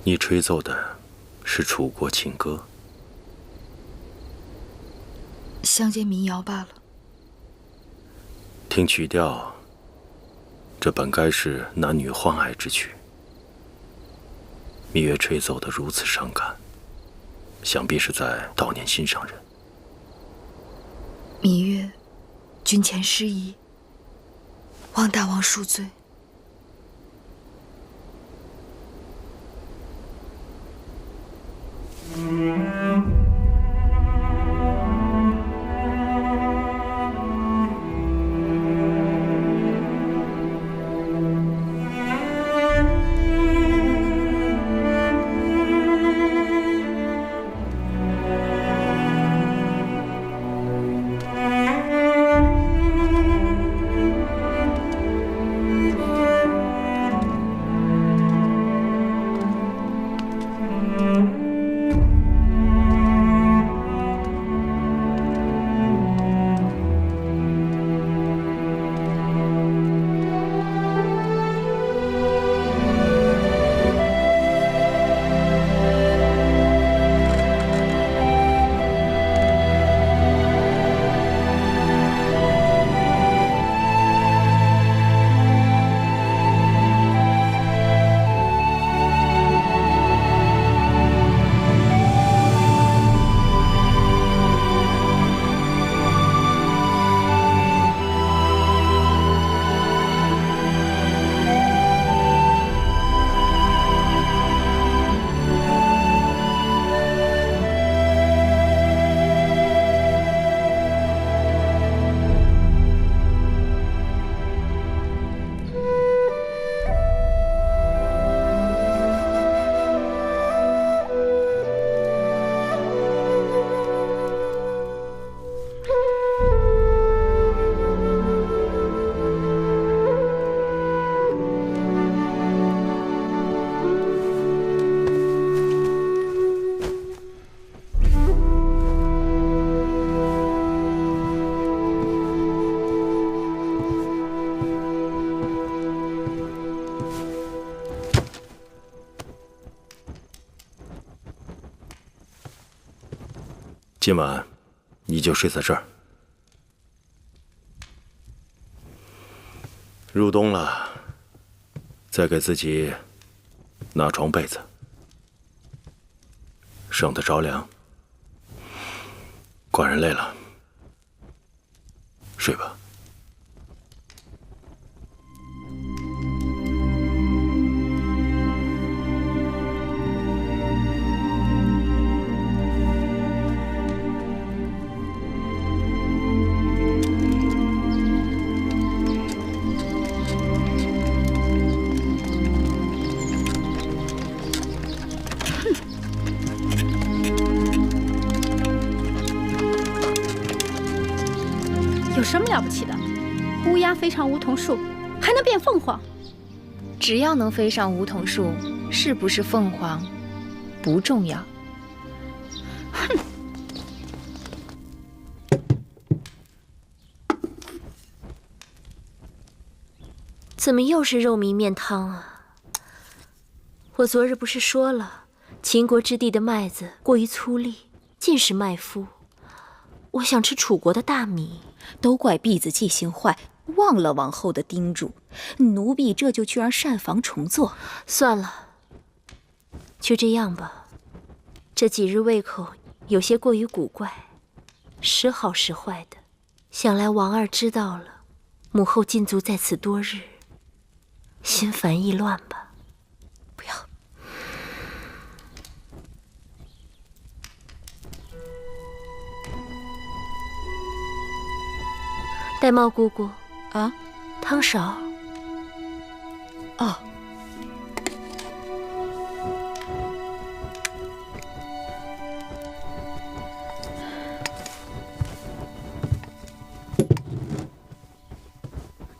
你吹奏的是楚国情歌，乡间民谣罢了。听曲调，这本该是男女欢爱之曲。芈月吹奏得如此伤感，想必是在悼念心上人。芈月，君前失仪，望大王恕罪。今晚你就睡在这儿。入冬了，再给自己拿床被子，省得着凉。寡人累了，睡吧。有什么了不起的？乌鸦飞上梧桐树，还能变凤凰。只要能飞上梧桐树，是不是凤凰不重要。哼！怎么又是肉糜面汤啊？我昨日不是说了，秦国之地的麦子过于粗粝，尽是麦麸。我想吃楚国的大米。都怪婢子记性坏，忘了王后的叮嘱，奴婢这就去让膳房重做。算了，就这样吧。这几日胃口有些过于古怪，时好时坏的。想来王二知道了，母后禁足在此多日，心烦意乱吧。不要。玳瑁姑姑，啊，汤勺。哦。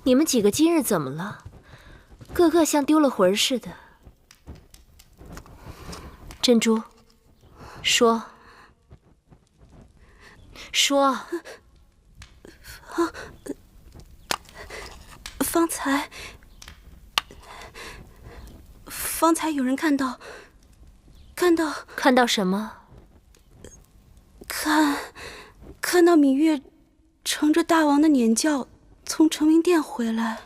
你们几个今日怎么了？个个像丢了魂似的。珍珠，说。说。方才有人看到看到什么？看到芈月乘着大王的辇轿从成明殿回来。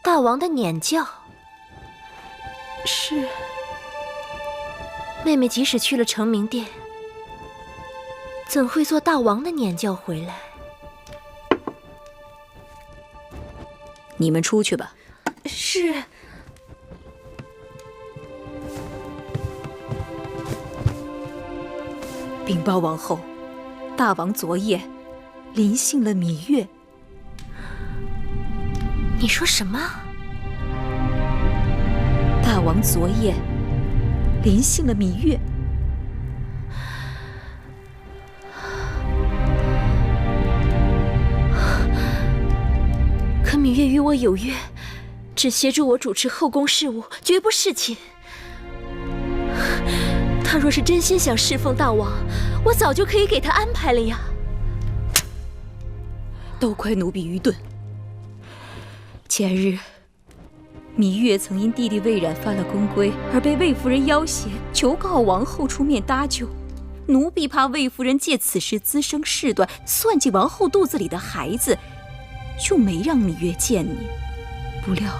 大王的辇轿？是。妹妹即使去了成明殿，怎会坐大王的辇轿回来？你们出去吧。是。禀报王后，大王昨夜临幸了芈月。你说什么？大王昨夜临幸了芈月。可芈月与我有约，只协助我主持后宫事务，绝不侍寝。他若是真心想侍奉大王，我早就可以给他安排了呀。都怪奴婢愚钝。前日，芈月曾因弟弟魏冉犯了宫规，而被魏夫人要挟，求告王后出面搭救。奴婢怕魏夫人借此事滋生事端，算计王后肚子里的孩子，就没让芈月见你。不料，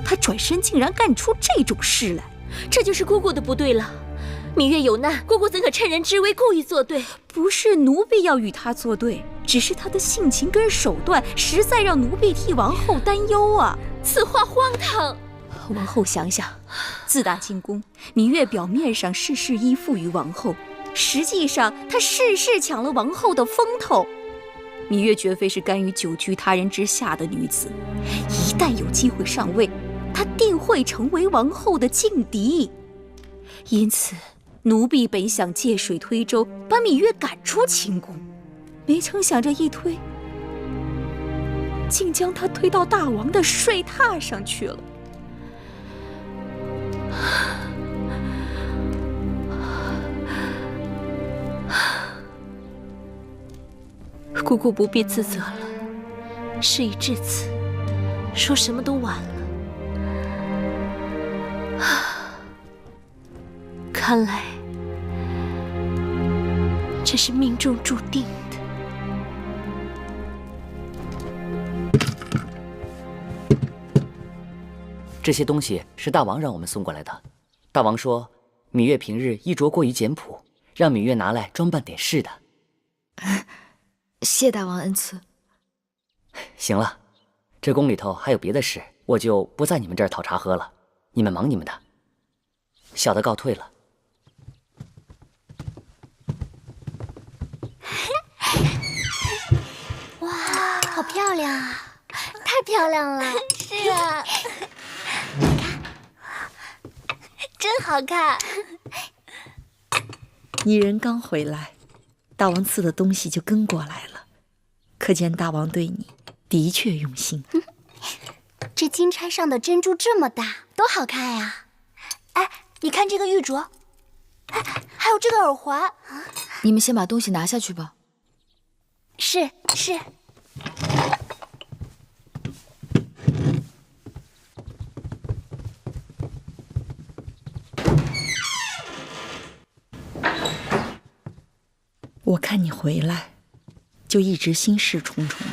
她转身竟然干出这种事来，这就是姑姑的不对了。芈月有难，姑姑怎可趁人之危故意作对？不是奴婢要与她作对，只是她的性情跟手段，实在让奴婢替王后担忧啊！此话荒唐。王后想想，自打进宫，芈月表面上事事依附于王后，实际上她事事抢了王后的风头。芈月绝非是甘于久居他人之下的女子，一旦有机会上位，她定会成为王后的劲敌。因此，奴婢本想借水推舟，把芈月赶出寝宫，没成想这一推，竟将她推到大王的睡榻上去了。姑姑不必自责了，事已至此，说什么都晚了。看来这是命中注定的。这些东西是大王让我们送过来的。大王说，芈月平日衣着过于简朴，让芈月拿来装扮点饰的。谢大王恩赐。行了，这宫里头还有别的事，我就不在你们这儿讨茶喝了。你们忙你们的，小的告退了。哇，好漂亮啊！太漂亮了。是啊。你看，真好看。你人刚回来，大王赐的东西就跟过来了，可见大王对你的确用心。这金钗上的珍珠这么大，多好看呀！哎，你看这个玉镯，哎，还有这个耳环。你们先把东西拿下去吧。是。我看你回来，就一直心事重重的。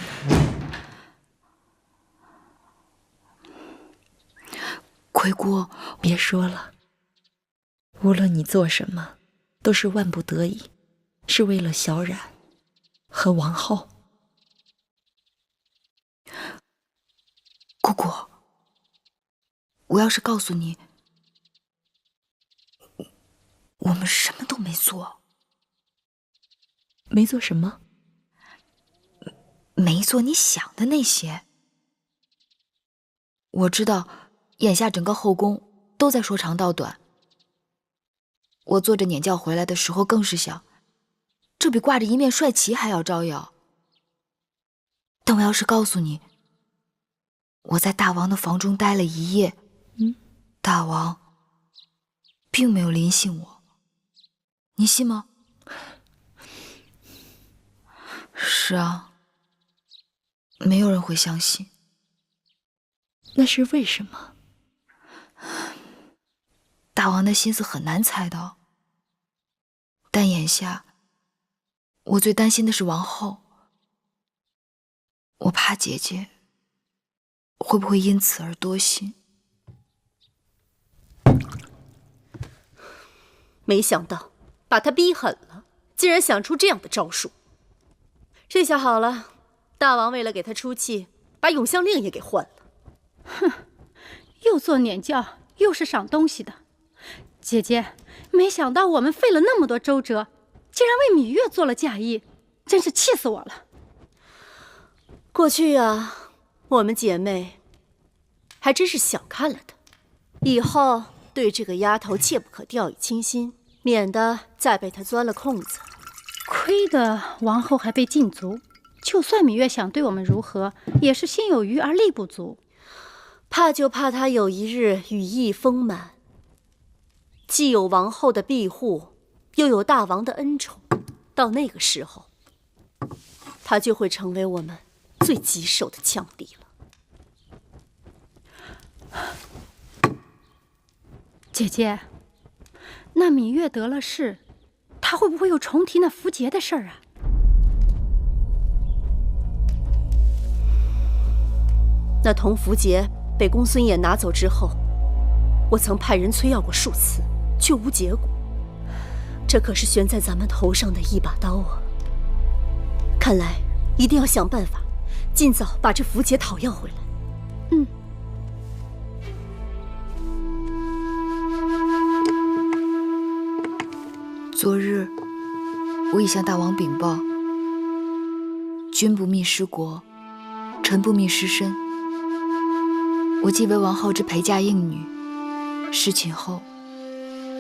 魁姑，别说了，无论你做什么，都是万不得已，是为了小冉和王后。姑姑，我要是告诉你，我们什么都没做。没做什么？没做你想的那些。我知道，眼下整个后宫都在说长道短。我坐着辇轿回来的时候，更是想，这比挂着一面帅旗还要招摇。但我要是告诉你，我在大王的房中待了一夜，大王并没有临幸我，你信吗？是啊，没有人会相信。那是为什么？大王的心思很难猜到，但眼下我最担心的是王后，我怕姐姐会不会因此而多心。没想到把他逼狠了，竟然想出这样的招数。这下好了，大王为了给他出气，把永香令也给换了。哼，又做撵教，又是赏东西的。姐姐，没想到我们费了那么多周折，竟然为芈月做了嫁衣，真是气死我了。过去啊，我们姐妹还真是小看了她，以后对这个丫头切不可掉以轻心，免得再被她钻了空子。亏得王后还被禁足，就算芈月想对我们如何，也是心有余而力不足。怕就怕她有一日羽翼丰满，既有王后的庇护，又有大王的恩宠，到那个时候，她就会成为我们最棘手的强敌了。姐姐，那芈月得了势，她会不会又重提那符节的事儿啊？那铜符节被公孙衍拿走之后，我曾派人催要过数次，却无结果。这可是悬在咱们头上的一把刀啊！看来一定要想办法，尽早把这符节讨要回来。嗯。昨日我已向大王禀报，君不密失国，臣不密失身。我既为王后之陪嫁应女，侍寝后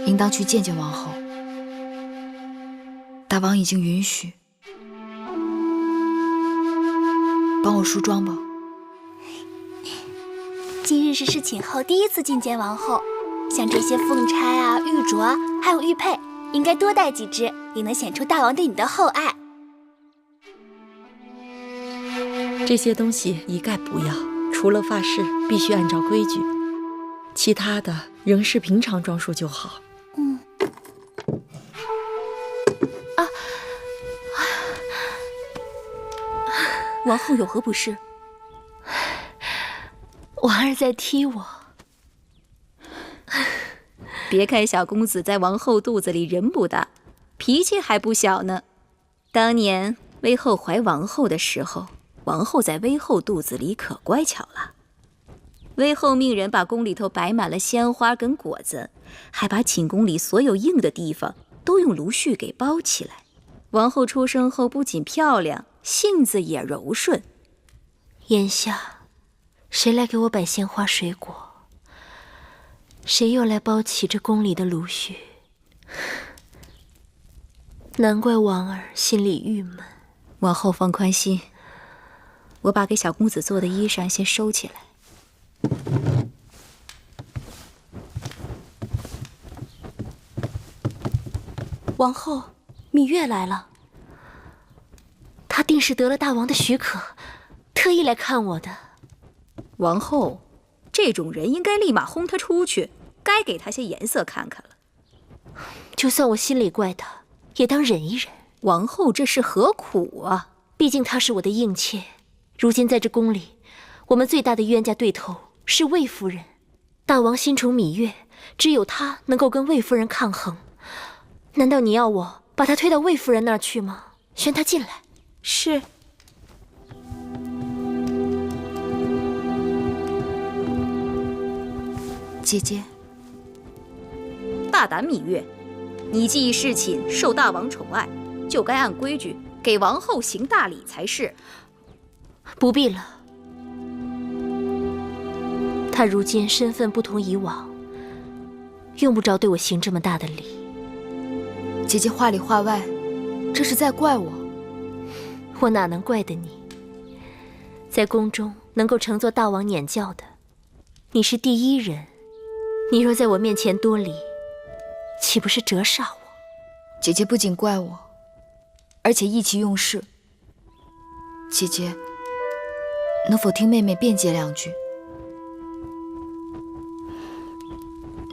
应当去见见王后。大王已经允许，帮我梳妆吧。今日是侍寝后第一次觐见王后，像这些凤钗啊、玉镯啊，还有玉佩，应该多带几只，也能显出大王对你的厚爱。这些东西一概不要，除了发饰必须按照规矩，其他的仍是平常装束就好。嗯。王后有何不适？王儿在踢我。别看小公子在王后肚子里人不大，脾气还不小呢。当年威后怀王后的时候，王后在威后肚子里可乖巧了。威后命人把宫里头摆满了鲜花跟果子，还把寝宫里所有硬的地方都用芦絮给包起来。王后出生后不仅漂亮，性子也柔顺。眼下，谁来给我摆鲜花水果？谁又来包起这宫里的芦絮？难怪王儿心里郁闷。王后放宽心，我把给小公子做的衣裳先收起来。王后，芈月来了。她定是得了大王的许可，特意来看我的。王后，这种人应该立马轰他出去，该给他些颜色看看了。就算我心里怪他，也当忍一忍。王后这是何苦啊？毕竟她是我的应妾，如今在这宫里，我们最大的冤家对头是魏夫人。大王心宠芈月，只有她能够跟魏夫人抗衡。难道你要我把她推到魏夫人那儿去吗？宣她进来。是。姐姐，大胆芈月，你既侍寝受大王宠爱，就该按规矩给王后行大礼才是。不必了，她如今身份不同以往，用不着对我行这么大的礼。姐姐话里话外，这是在怪我。我哪能怪得你？在宫中能够承做大王撵教的，你是第一人。你若在我面前多礼，岂不是折煞我？姐姐不仅怪我，而且意气用事。姐姐，能否听妹妹辩解两句？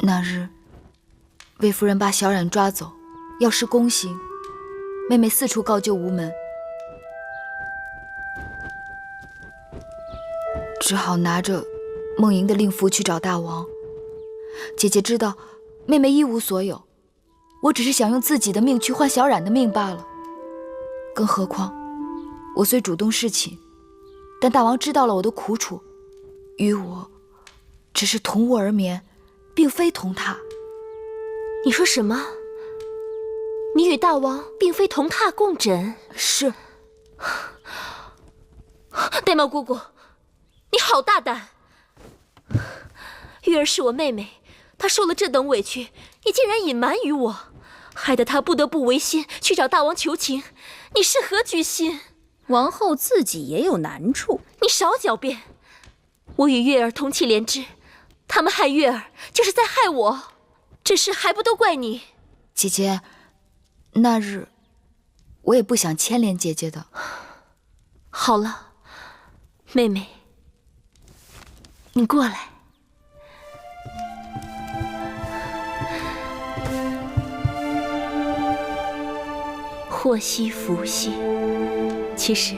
那日，魏夫人把小冉抓走，要施宫刑，妹妹四处告救无门，只好拿着梦莹的令符去找大王。姐姐知道妹妹一无所有，我只是想用自己的命去换小冉的命罢了。更何况我虽主动侍寝，但大王知道了我的苦楚，与我只是同屋而眠，并非同榻。你说什么？你与大王并非同榻共枕？是。玳瑁姑姑，你好大胆！玉儿是我妹妹，她受了这等委屈，你竟然隐瞒于我，害得她不得不违心去找大王求情，你是何居心？王后自己也有难处，你少狡辩！我与月儿同气连枝，他们害月儿就是在害我，这事还不都怪你？姐姐，那日我也不想牵连姐姐的。好了，妹妹，你过来。祸兮福兮。其实，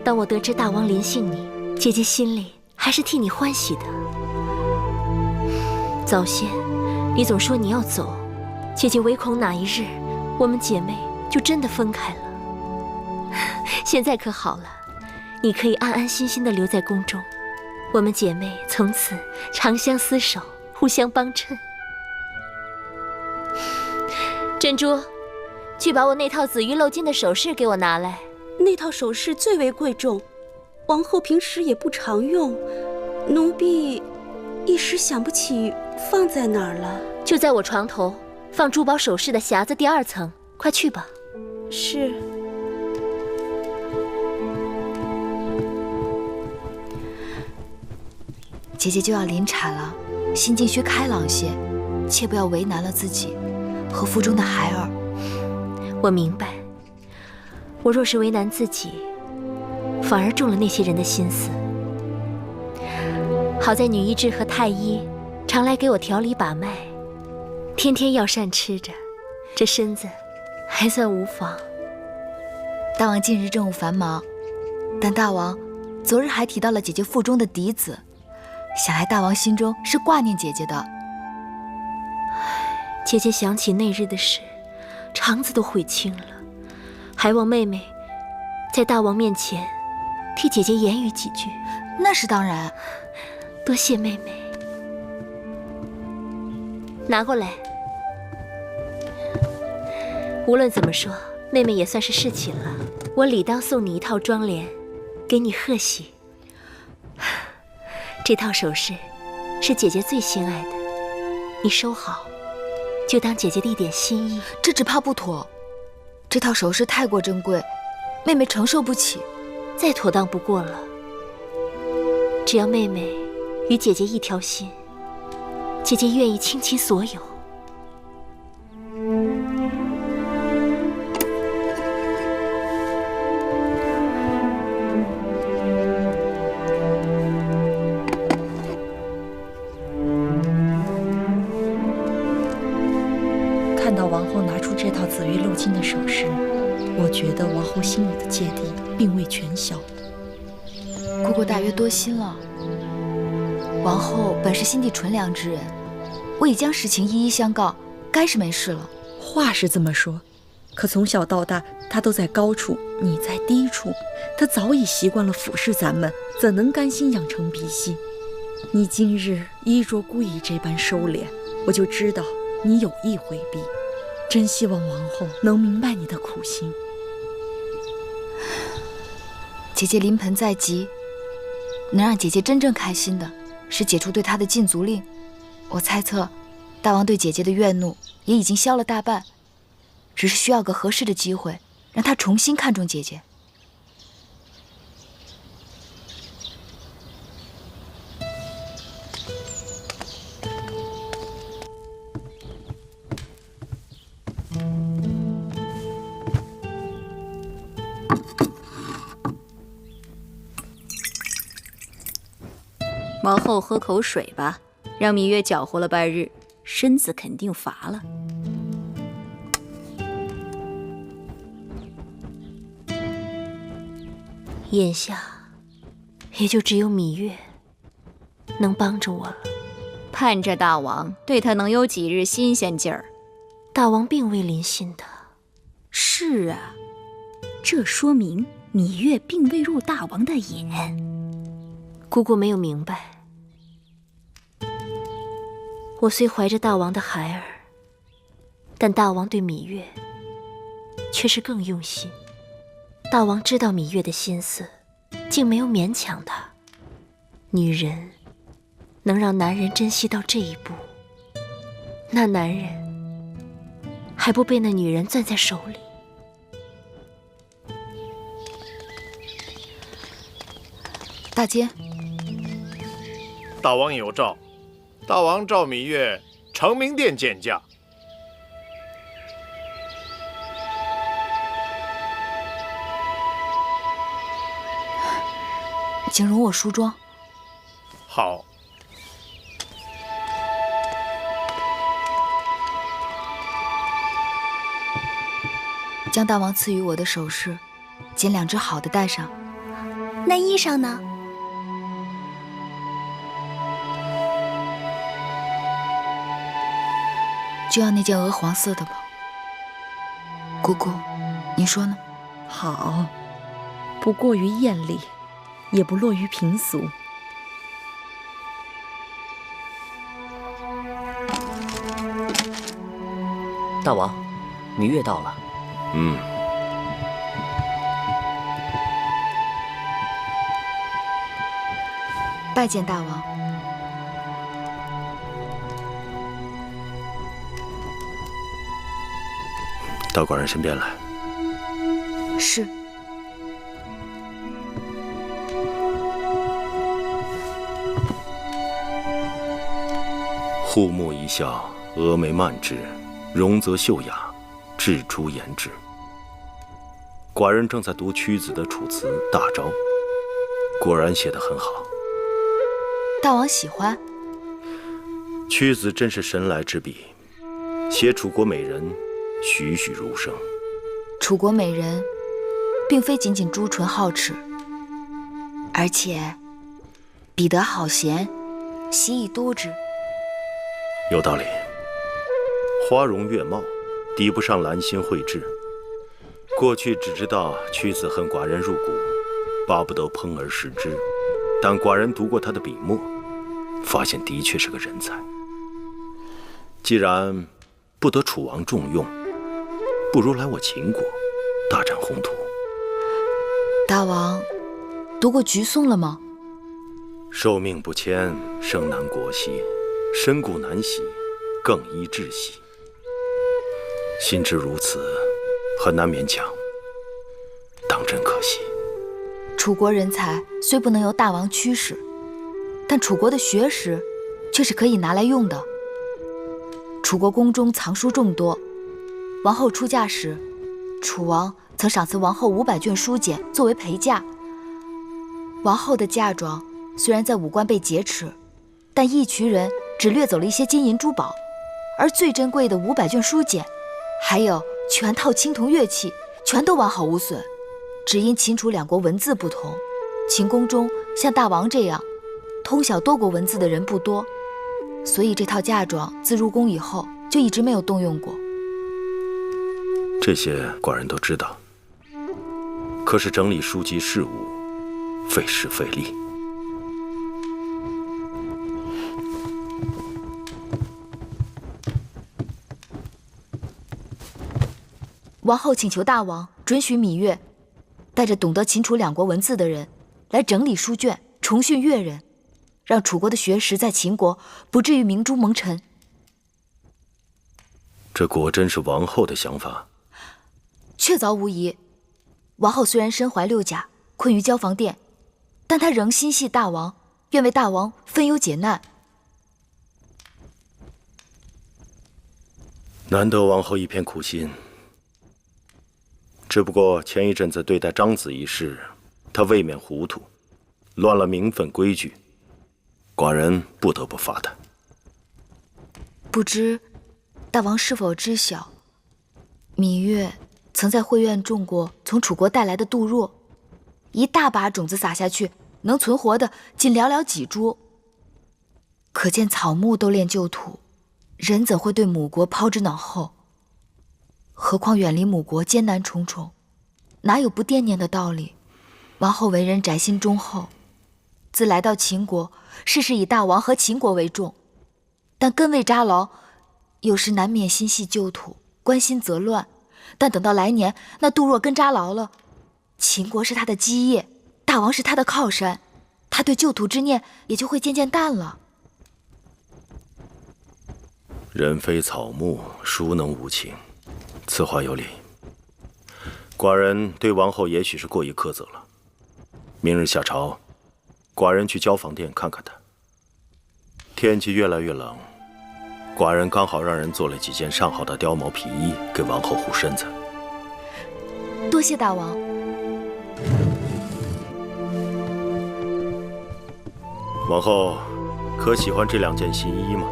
当我得知大王临幸你，姐姐心里还是替你欢喜的。早先，你总说你要走，姐姐唯恐哪一日，我们姐妹就真的分开了。现在可好了，你可以安安心心的留在宫中，我们姐妹从此长相厮守，互相帮衬。珍珠，去把我那套紫玉镂金的首饰给我拿来。那套首饰最为贵重，王后平时也不常用，奴婢一时想不起放在哪儿了。就在我床头，放珠宝首饰的匣子第2层，快去吧。是。姐姐就要临产了，心境需开朗些，切不要为难了自己和腹中的孩儿。我明白，我若是为难自己，反而中了那些人的心思。好在女医治和太医常来给我调理把脉，天天药膳吃着，这身子还算无妨。大王近日政务繁忙，但大王昨日还提到了姐姐腹中的嫡子，想来大王心中是挂念姐姐的。姐姐想起那日的事，肠子都悔青了，还望妹妹在大王面前替姐姐言语几句。那是当然，多谢妹妹。拿过来。无论怎么说，妹妹也算是侍寝了，我理当送你一套妆奁，给你贺喜。这套首饰是姐姐最心爱的，你收好，就当姐姐的一点心意。这只怕不妥，这套首饰太过珍贵，妹妹承受不起。再妥当不过了，只要妹妹与姐姐一条心，姐姐愿意倾其所有。看到王后拿出这套紫玉镂金的首饰，我觉得王后心里的芥蒂并未全消。姑姑大约多心了。王后本是心地纯良之人，我已将实情一一相告，该是没事了。话是这么说，可从小到大，她都在高处，你在低处，她早已习惯了俯视咱们，怎能甘心养成鼻息？你今日衣着故意这般收敛，我就知道你有意回避。真希望王后能明白你的苦心。姐姐临盆在即，能让姐姐真正开心的是解除对她的禁足令。我猜测，大王对姐姐的怨怒也已经消了大半，只是需要个合适的机会，让她重新看重姐姐。王后喝口水吧，让芈月搅和了半日，身子肯定乏了。眼下也就只有芈月能帮着我了。盼着大王对他能有几日新鲜劲儿。大王并未临幸的。是啊，这说明芈月并未入大王的眼。姑姑没有明白，我虽怀着大王的孩儿，但大王对芈月却是更用心。大王知道芈月的心思，竟没有勉强她。女人能让男人珍惜到这一步，那男人还不被那女人攥在手里？大街，大王有诏，大王召芈月承明殿见驾。请容我梳妆。好。将大王赐予我的首饰，拣2只好的戴上。那衣裳呢？就要那件鹅黄色的吧。姑姑，你说呢？好，不过于艳丽，也不落于平俗。大王，芈月到了。拜见大王。到寡人身边来。是。护目一笑，峨眉曼质，容则秀雅，质出颜质。寡人正在读屈子的《楚辞·大招》，果然写得很好。大王喜欢？屈子真是神来之笔，写楚国美人栩栩如生。楚国美人，并非仅仅朱唇皓齿，而且彼得好贤，习以多之。有道理。花容月貌，抵不上兰心蕙质。过去只知道屈子恨寡人入骨，巴不得烹而食之。但寡人读过他的笔墨，发现的确是个人才。既然不得楚王重用，不如来我秦国大展宏图。大王读过菊颂了吗？受命不迁，生难国兮，身故难徙，更依窒息。心知如此，很难勉强，当真可惜。楚国人才虽不能由大王驱使，但楚国的学识却是可以拿来用的。楚国宫中藏书众多，王后出嫁时，楚王曾赏赐王后500卷书简作为陪嫁。王后的嫁妆虽然在武关被劫持，但义渠人只掠走了一些金银珠宝，而最珍贵的500卷书简，还有全套青铜乐器，全都完好无损。只因秦楚2国文字不同，秦宫中像大王这样通晓多国文字的人不多，所以这套嫁妆自入宫以后就一直没有动用过。这些寡人都知道，可是整理书籍事务，费时费力。王后请求大王准许芈月带着懂得秦楚2国文字的人来整理书卷，重训阅人，让楚国的学识在秦国不至于明珠蒙尘。这果真是王后的想法？确凿无疑。王后虽然身怀6甲，困于交房殿，但她仍心系大王，愿为大王分忧解难。难得王后一片苦心。只不过前一阵子对待张子一事，她未免糊涂，乱了名分规矩，寡人不得不罚她。不知大王是否知晓，芈月曾在会院种过从楚国带来的杜若，一大把种子撒下去，能存活的仅寥寥几株。可见草木都恋旧土，人怎会对母国抛之脑后？何况远离母国艰难重重，哪有不惦念的道理？王后为人宅心忠厚，自来到秦国，事事以大王和秦国为重，但根未扎牢，有时难免心系旧土，关心则乱。但等到来年，那杜若根扎牢了，秦国是他的基业，大王是他的靠山，他对旧土之念也就会渐渐淡了。人非草木，孰能无情？此话有理。寡人对王后也许是过于苛责了。明日下朝，寡人去交房店看看她。天气越来越冷，寡人刚好让人做了几件上好的貂毛皮衣给王后护身子。多谢大王。王后可喜欢这2件新衣吗？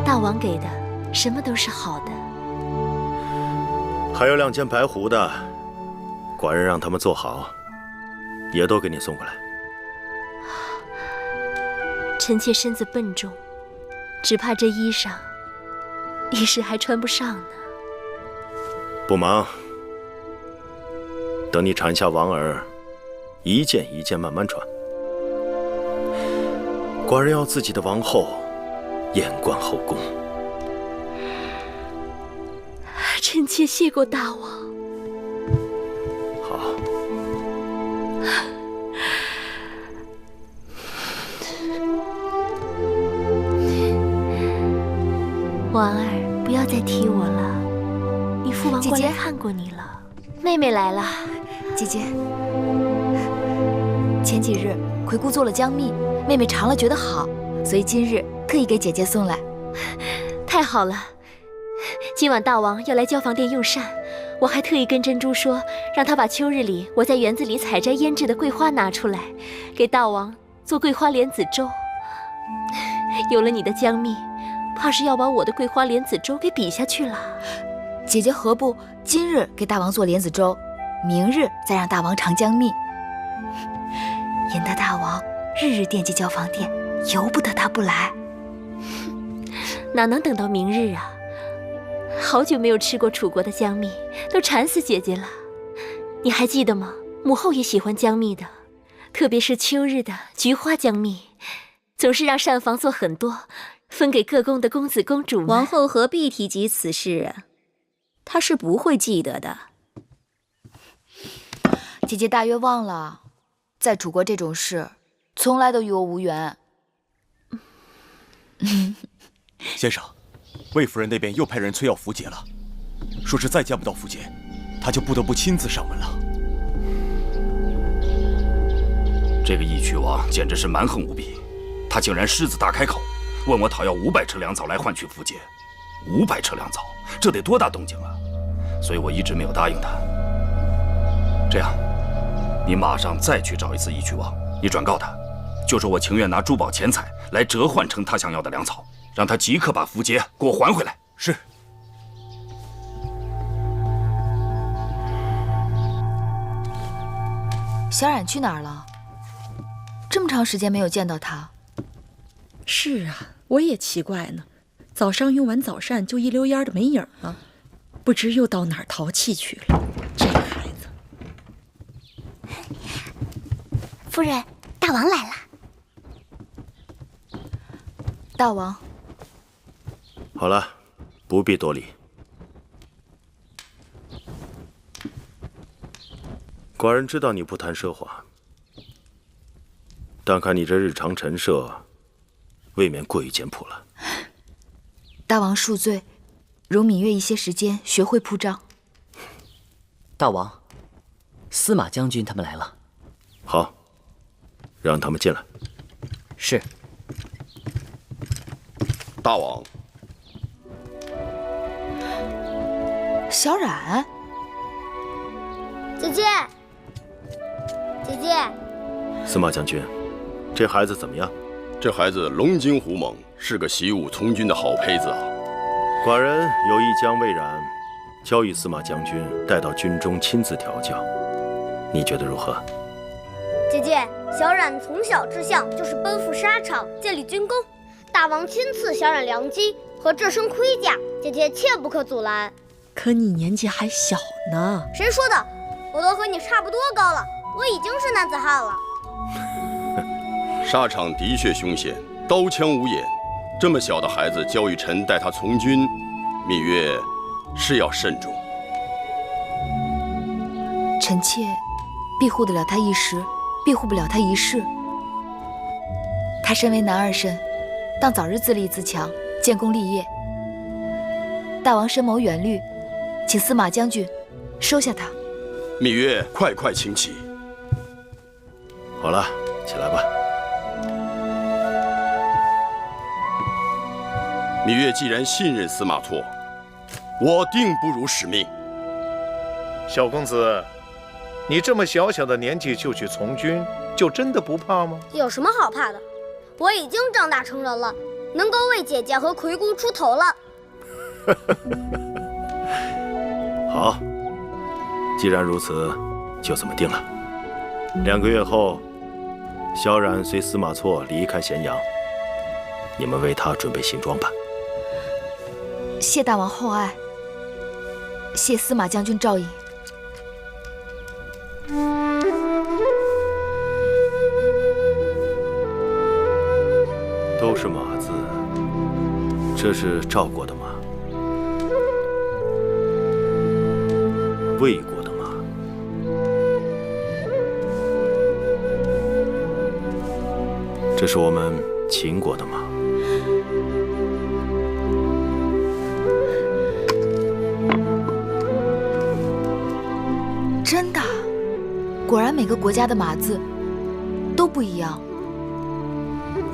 大王给的，什么都是好的。还有2件白狐的，寡人让他们做好，也都给你送过来。臣妾身子笨重，只怕这衣裳一时还穿不上呢。不忙，等你产下王儿，一件一件慢慢穿。寡人要自己的王后艳冠后宫。臣妾谢过大王。好。婉儿，不要再提我了。你父王过来看过你了。妹妹来了。姐姐，前几日葵姑做了姜蜜，妹妹尝了觉得好，所以今日特意给姐姐送来。太好了。今晚大王要来交房店用膳，我还特意跟珍珠说，让她把秋日里我在园子里采摘腌制的桂花拿出来，给大王做桂花莲子粥。有了你的姜蜜，怕是要把我的桂花莲子粥给比下去了。姐姐何不今日给大王做莲子粥，明日再让大王尝姜蜜，引得大王日日惦记交房店，由不得他不来。哪能等到明日啊？好久没有吃过楚国的姜蜜，都馋死姐姐了。你还记得吗？母后也喜欢姜蜜的，特别是秋日的菊花姜蜜，总是让膳房做很多，分给各宫的公子公主们。王后何必提及此事啊？她是不会记得的。姐姐大约忘了，在楚国这种事，从来都与我无缘。先生，魏夫人那边又派人催要符节了，说是再见不到符节，她就不得不亲自上门了。这个义渠王简直是蛮横无比，他竟然狮子大开口，问我讨要500车粮草来换取符节。500车粮草，这得多大动静啊！所以我一直没有答应他。这样，你马上再去找一次义渠王，你转告他，就说我情愿拿珠宝钱财来折换成他想要的粮草，让他即刻把符节给我还回来。是。小冉去哪儿了？这么长时间没有见到他。是啊，我也奇怪呢。早上用完早膳就一溜烟的没影了，不知又到哪儿淘气去了。这个孩子。夫人，大王来了。大王。好了，不必多礼。寡人知道你不谈奢华，但看你这日常陈设，未免过于简朴了。大王恕罪，容芈月一些时间学会铺张。大王，司马将军他们来了。好，让他们进来。是。大王。小冉，姐姐，姐姐。司马将军，这孩子怎么样？这孩子龙精虎猛，是个习武从军的好胚子啊！寡人有意将魏冉交与司马将军，带到军中亲自调教。你觉得如何？姐姐，小冉从小志向就是奔赴沙场，建立军功。大王亲赐小冉良机和这身盔甲，姐姐切不可阻拦。可你年纪还小呢。谁说的？我都和你差不多高了，我已经是男子汉了。沙场的确凶险，刀枪无眼，这么小的孩子交予臣带他从军，芈月是要慎重。臣妾庇护得了他一时，庇护不了他一世。他身为男儿身，当早日自立自强，建功立业。大王深谋远虑，请司马将军收下他。芈月，快请起。好了，起来吧。芈月既然信任司马错，我定不辱使命。小公子，你这么小小的年纪就去从军，就真的不怕吗？有什么好怕的？我已经长大成人了，能够为姐姐和魁姑出头了。好，既然如此，就这么定了。2个月后，萧冉随司马错离开咸阳，你们为他准备行装吧。谢大王厚爱，谢司马将军照应。都是马字，这是照过的马，喂过的马，这是我们秦国的马。真的，果然每个国家的马字都不一样。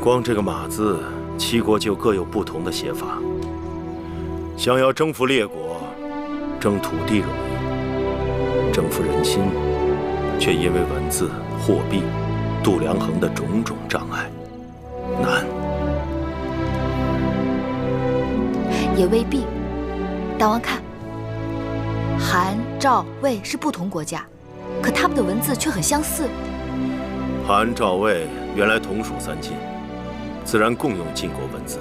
光这个马字，7国就各有不同的写法。想要征服列国，征土地容易，征服人心，却因为文字、货币、度量衡的种种障碍，难。也未必。大王看，韩、赵、魏是不同国家，可他们的文字却很相似。韩、赵、魏原来同属3晋，自然共用晋国文字。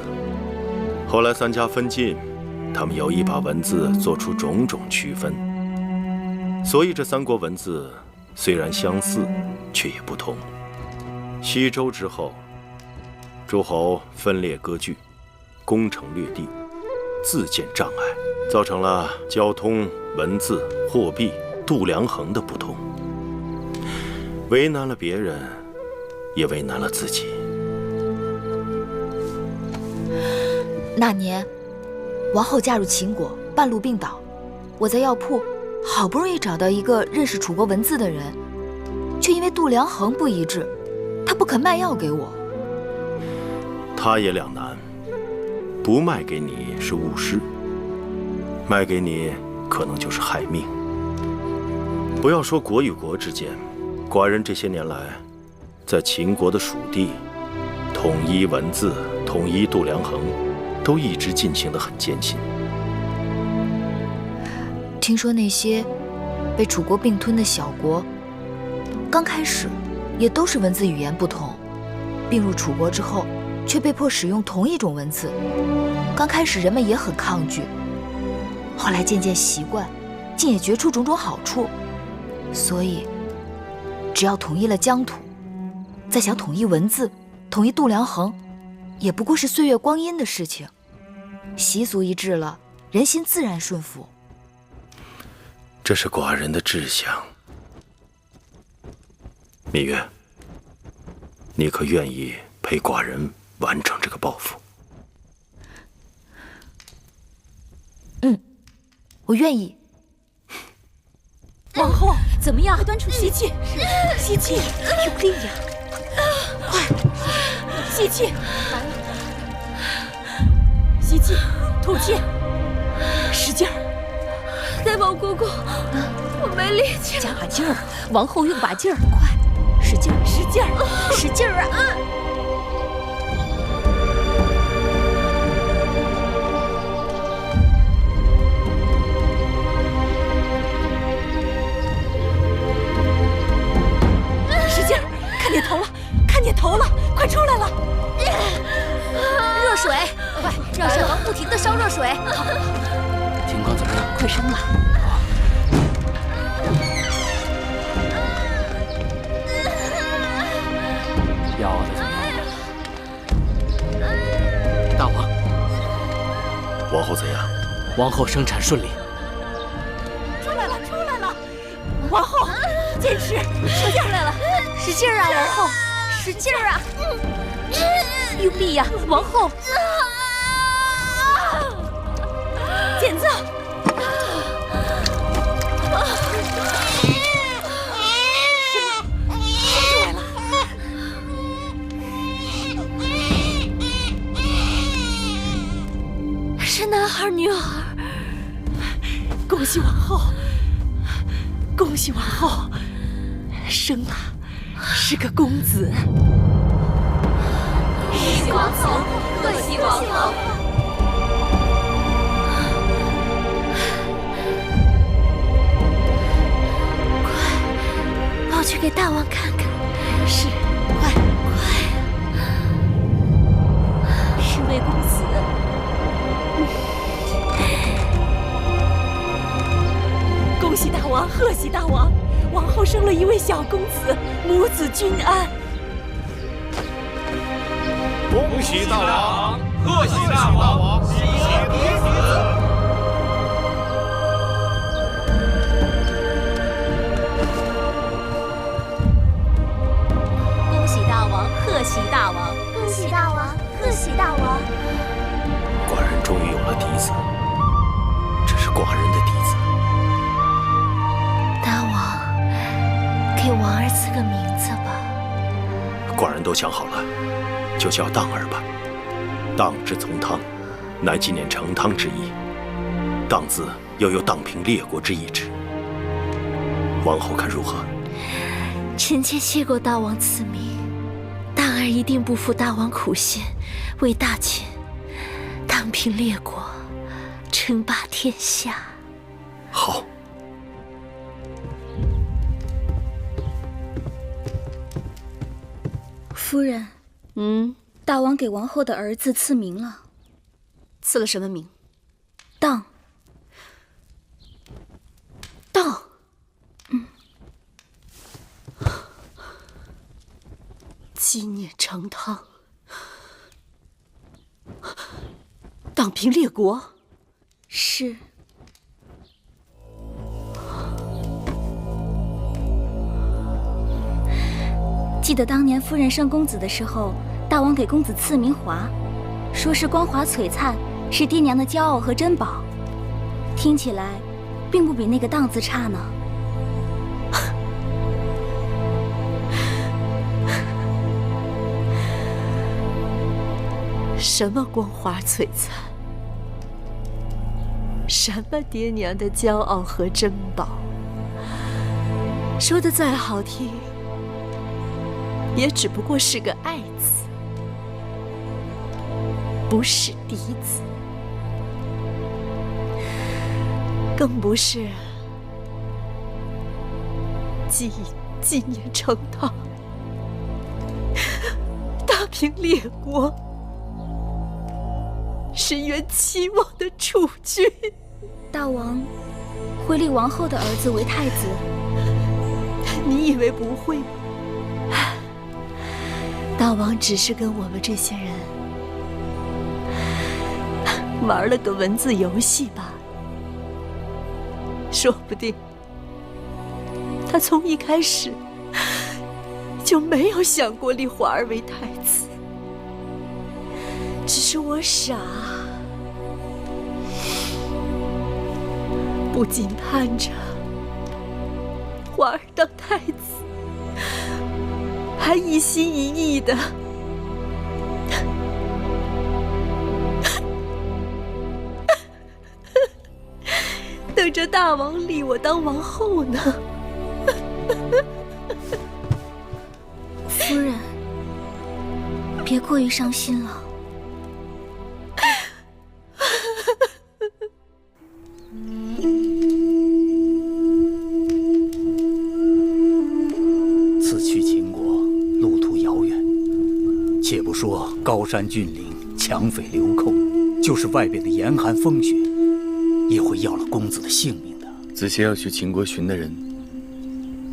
后来3家分晋，他们有意把文字做出种种区分，所以这3国文字虽然相似，却也不同。西周之后，诸侯分裂割据，攻城略地，自建障碍，造成了交通、文字、货币、度量衡的不同，为难了别人，也为难了自己。那年，王后嫁入秦国，半路病倒，我在药铺好不容易找到一个认识楚国文字的人，却因为度量衡不一致，他不肯卖药给我。他也两难，不卖给你是误事，卖给你可能就是害命。不要说国与国之间，寡人这些年来，在秦国的属地，统一文字、统一度量衡，都一直进行得很艰辛。听说那些被楚国并吞的小国，刚开始也都是文字语言不同，并入楚国之后，却被迫使用同一种文字。刚开始人们也很抗拒，后来渐渐习惯，竟也觉出种种好处。所以，只要统一了疆土，再想统一文字、统一度量衡，也不过是岁月光阴的事情。习俗一致了，人心自然顺服。这是寡人的志向。芈月，你可愿意陪寡人完成这个抱负？我愿意。王后，怎么样？快端出吸气，吸气，用力呀！快，吸气，吸气，吐气，使劲儿！大王公公，我没力气，加把劲儿！王后用把劲儿，快，使劲儿，使劲儿，使劲儿啊！看见头了，看见头了，快出来了！热水，快让小王不停地烧热水。情况怎么样？快生了。要的怎么样？大王，王后怎样？王后生产顺利。出来了，出来了！王后，坚持，使劲来了，使劲啊，王后，使劲啊！用力呀，王后！剪子！是男孩女孩？恭喜王后！恭喜王后！生了，是个公子。恭喜王后！恭喜王后！快，抱去给大王看看。是，快快！是位公子。恭喜大王，贺喜大王！王后生了一位小公子，母子均安。恭喜大王，贺喜大王，喜迎嫡子。恭喜大王，贺喜大王，恭喜大王，贺喜大王。寡人终于有了嫡子，这是寡人的嫡子。大王，给王儿赐个名字吧。寡人都想好了，就叫荡儿吧。荡之从汤，乃纪念成汤之意。荡字又有荡平列国之意志。王后看如何？臣妾谢过大王赐名，荡儿一定不负大王苦心，为大秦荡平列国，称霸天下。好。夫人，大王给王后的儿子赐名了。赐了什么名？荡。荡。纪念成汤，荡平列国。是。记得当年夫人生公子的时候，大王给公子赐名华，说是光华璀璨，是爹娘的骄傲和珍宝。听起来，并不比那个荡字差呢。什么光华璀璨？什么爹娘的骄傲和珍宝？说的再好听，也只不过是个爱字，不是嫡子，更不是纪念成汤，大平列国，深渊期望的储君。大王会立王后的儿子为太子？你以为不会吗？大王只是跟我们这些人玩了个文字游戏吧，说不定他从一开始就没有想过立华儿为太子，只是我傻，不仅盼着华儿当太子，还一心一意的等着大王立我当王后呢。夫人，别过于伤心了。此去秦国，路且不说高山峻岭、强匪流寇，就是外边的严寒风雪，也会要了公子的性命的。子歇要去秦国寻的人，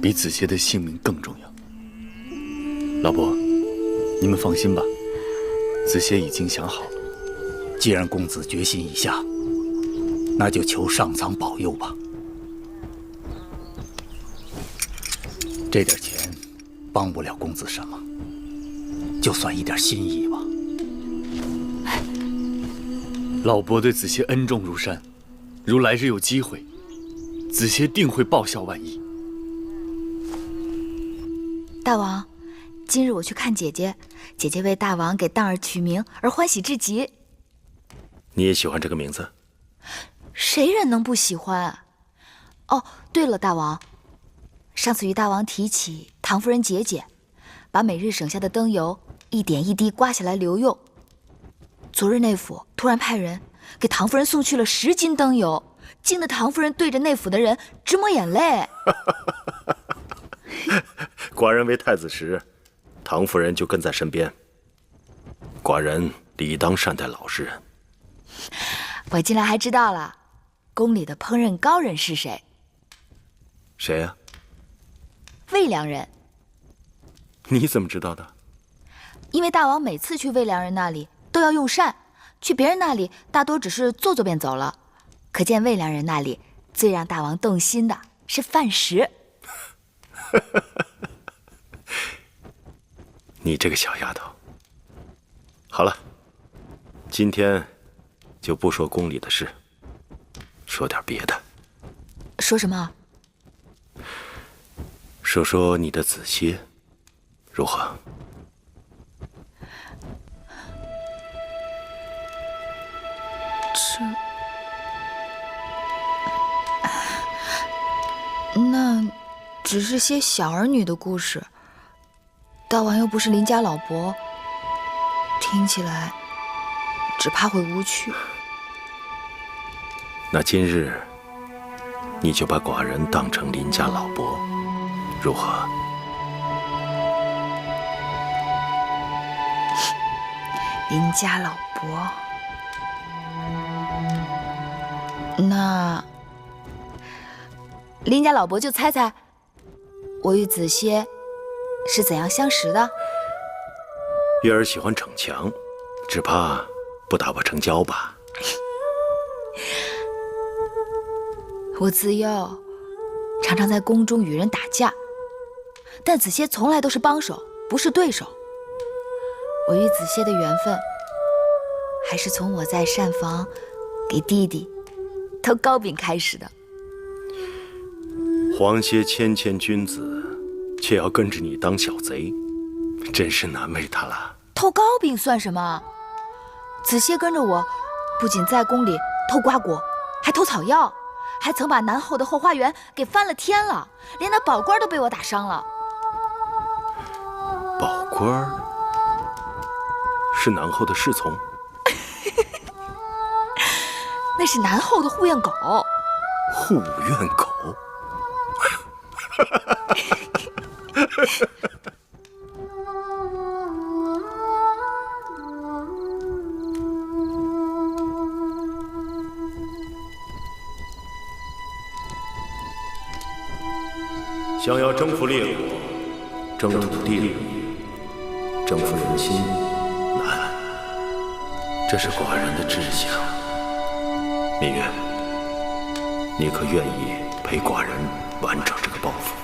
比子歇的性命更重要。老伯，你们放心吧，子歇已经想好了。既然公子决心已下，那就求上苍保佑吧。这点钱帮不了公子什么，就算一点心意吧。老伯对子歇恩重如山，如来日有机会，子歇定会报效万一。大王，今日我去看姐姐，姐姐为大王给荡儿取名而欢喜至极。你也喜欢这个名字？谁人能不喜欢？哦，对了，大王，上次与大王提起唐夫人节俭，把每日省下的灯油一点一滴刮下来留用。昨日内府突然派人给唐夫人送去了10斤灯油，惊得唐夫人对着内府的人直抹眼泪。寡人为太子时，唐夫人就跟在身边，寡人理当善待老实人。我近来还知道了，宫里的烹饪高人是谁？谁呀？魏良人。你怎么知道的？因为大王每次去魏良人那里都要用膳，去别人那里大多只是坐坐便走了，可见魏良人那里最让大王动心的是饭食。你这个小丫头。好了，今天就不说宫里的事，说点别的。说什么？说说你的子歇如何？那只是些小儿女的故事，大王又不是邻家老伯，听起来只怕会无趣。那今日你就把寡人当成邻家老伯，如何？邻家老伯，那邻家老伯就猜猜，我与子歇是怎样相识的？月儿喜欢逞强，只怕不打不成交吧。我自幼常常在宫中与人打架，但子歇从来都是帮手，不是对手。我与子歇的缘分，还是从我在膳房给弟弟偷糕饼开始的。皇歇谦谦君子，却要跟着你当小贼，真是难为他了。偷糕饼算什么？子歇跟着我，不仅在宫里偷瓜果，还偷草药，还曾把南后的后花园给翻了天了，连那宝官都被我打伤了。宝官是南后的侍从？那是南后的护院狗。护院狗？想要征服列国，征土地利，征服人心难，这是寡人的志向。芈月，你可愿意陪寡人完成这个抱负？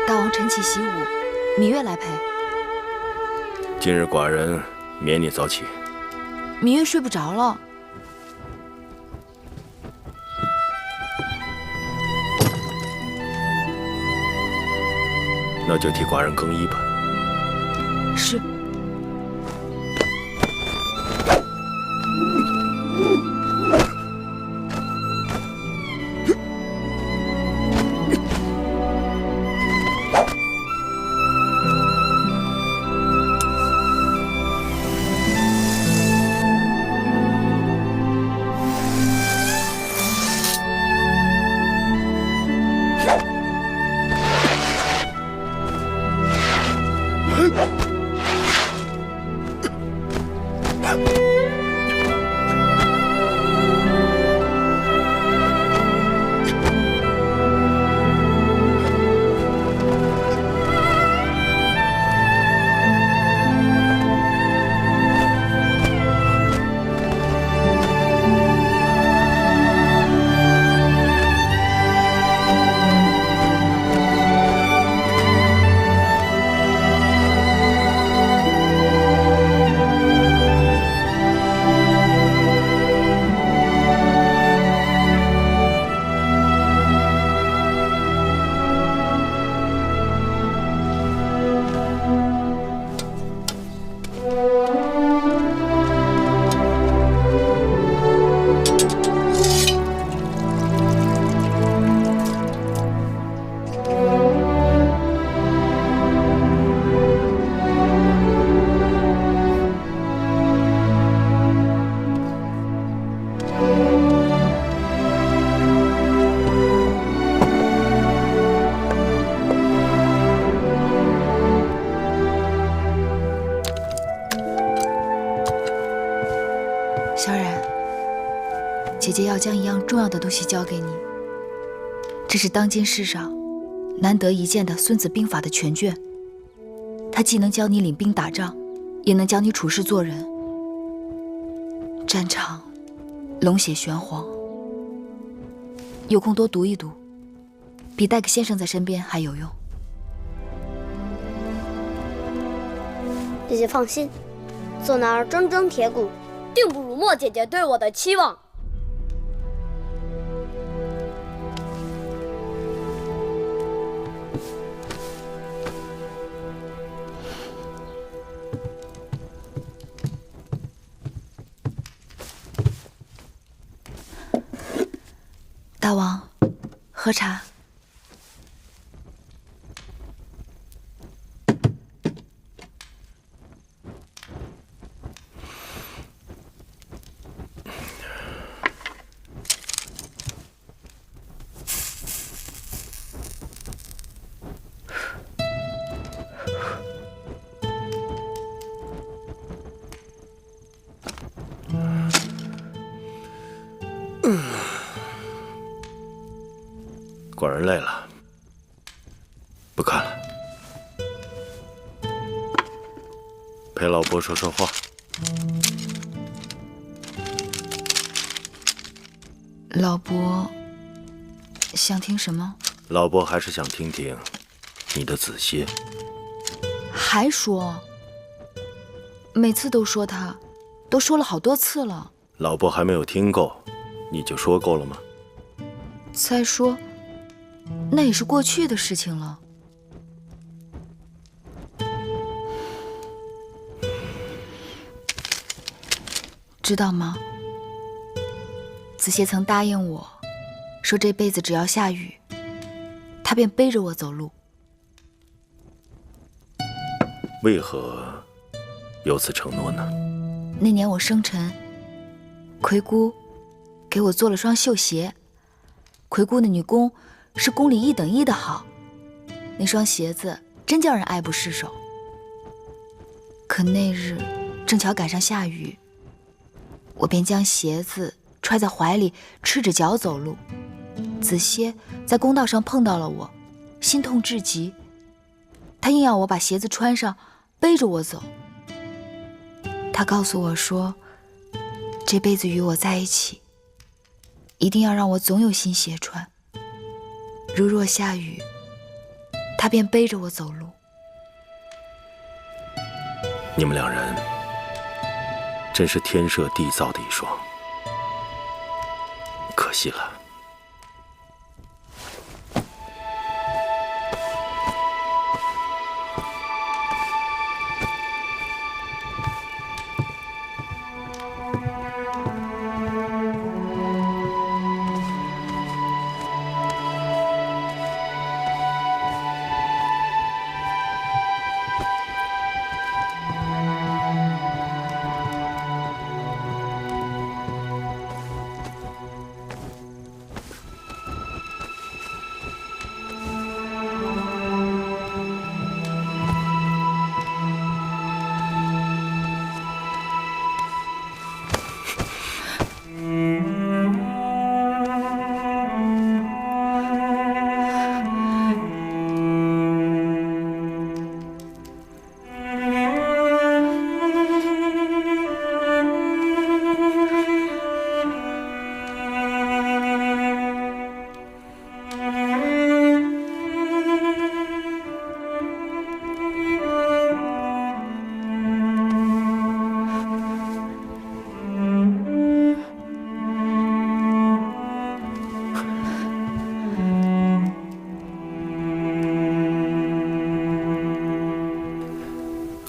大王晨起习武，芈月来陪。今日寡人免你早起。芈月睡不着了。那就替寡人更衣吧。是。小冉，姐姐要将一样重要的东西交给你，这是当今世上难得一见的《孙子兵法》的全卷。它既能教你领兵打仗，也能教你处事做人。战场龙血玄黄，有空多读一读，比带个先生在身边还有用。姐姐放心，做男儿铮铮铁骨，定不辱没姐姐对我的期望。大王，喝茶。果然累了，不看了，陪老伯说说话。老伯想听什么？老伯还是想听听你的子歇。还说？每次都说他，都说了好多次了。老伯还没有听够，你就说够了吗？再说，那也是过去的事情了。知道吗？子歇曾答应我，说这辈子只要下雨，他便背着我走路。为何有此承诺呢？那年我生辰，魁姑给我做了双绣鞋。魁姑的女工是宫里1等1的好，那双鞋子真叫人爱不释手。可那日正巧赶上下雨，我便将鞋子揣在怀里，赤着脚走路。子歇在公道上碰到了我，心痛至极，他硬要我把鞋子穿上，背着我走。他告诉我说，这辈子与我在一起，一定要让我总有新鞋穿。如若下雨，他便背着我走路。你们两人真是天设地造的一双，可惜了。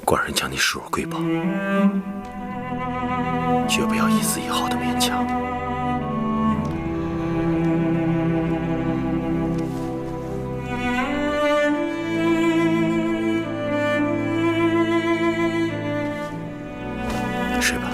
寡人将你视若瑰宝，绝不要一丝一毫的勉强。睡吧。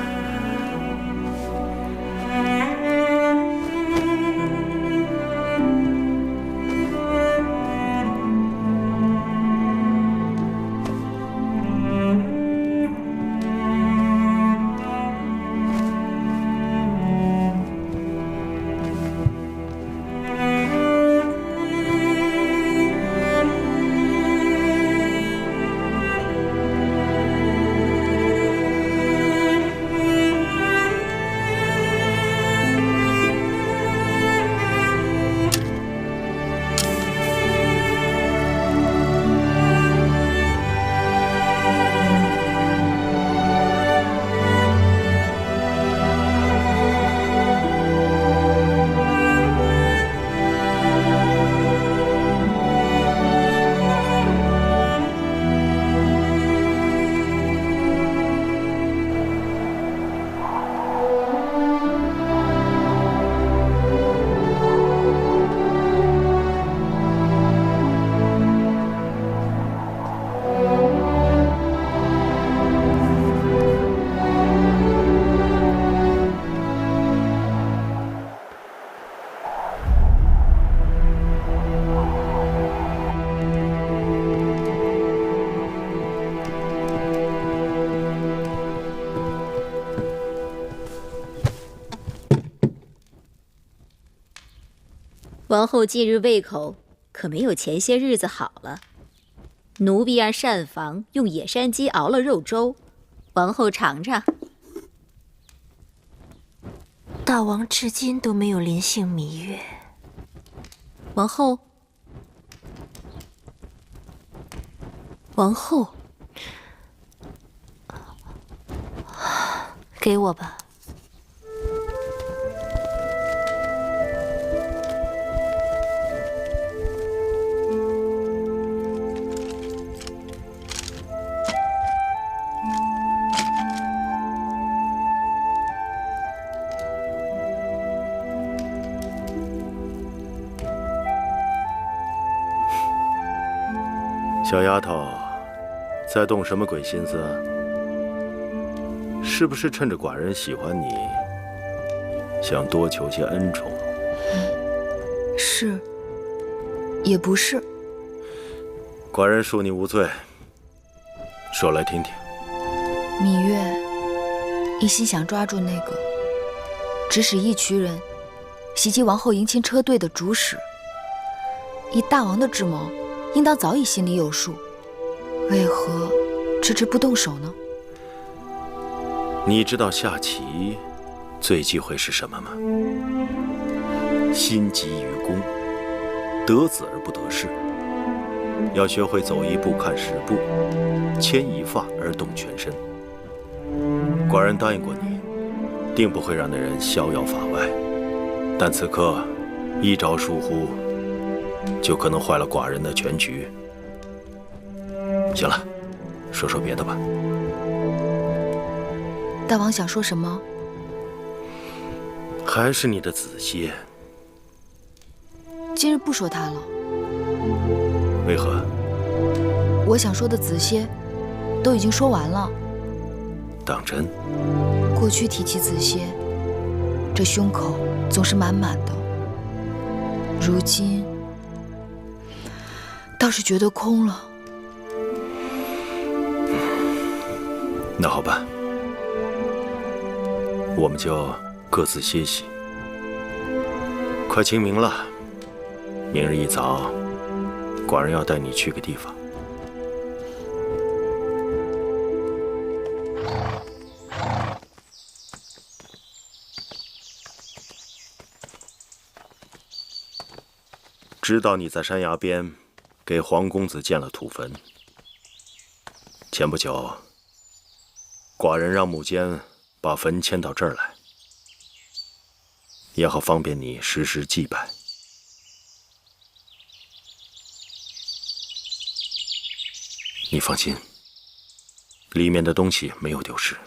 王后近日胃口可没有前些日子好了。奴婢让膳房用野山鸡熬了肉粥，王后尝尝。大王至今都没有临幸芈月。王后，王后，给我吧。小丫头，在动什么鬼心思啊？是不是趁着寡人喜欢你，想多求些恩宠？是，也不是。寡人恕你无罪，说来听听。芈月一心想抓住那个指使一群人袭击王后迎亲车队的主使，以大王的智谋，应当早已心里有数，为何迟迟不动手呢？你知道下棋最忌讳是什么吗？心急于攻，得子而不得势。要学会走一步看10步，牵一发而动全身。寡人答应过你，定不会让那人逍遥法外。但此刻一招疏忽，就可能坏了寡人的全局。行了，说说别的吧。大王想说什么？还是你的子歇。今日不说他了。为何？我想说的子歇都已经说完了。当真？过去提起子歇，这胸口总是满满的，如今倒是觉得空了。那好吧，我们就各自歇息。快清明了，明日一早，寡人要带你去个地方。知道你在山崖边给黄公子建了土坟。前不久，寡人让母监把坟迁到这儿来，也好方便你时时祭拜。你放心，里面的东西没有丢失。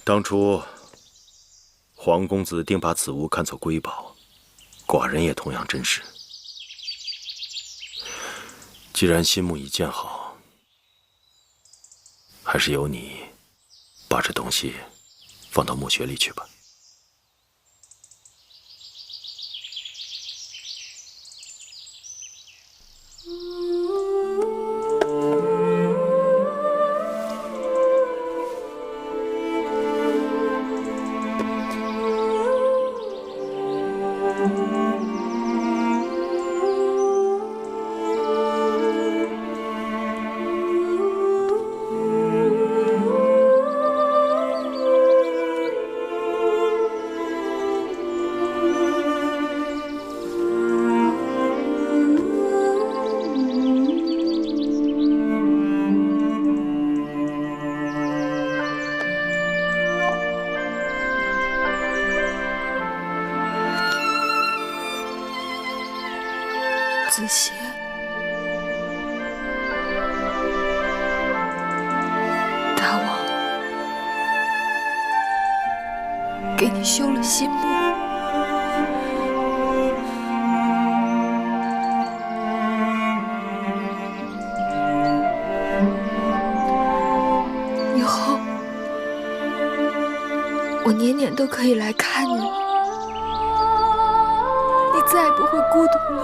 当初黄公子定把此物看作瑰宝，寡人也同样珍视。既然心目已建好，还是由你把这东西放到墓穴里去吧。子邪，大王给你修了新墓，以后我年年都可以来看你了，你再也不会孤独了。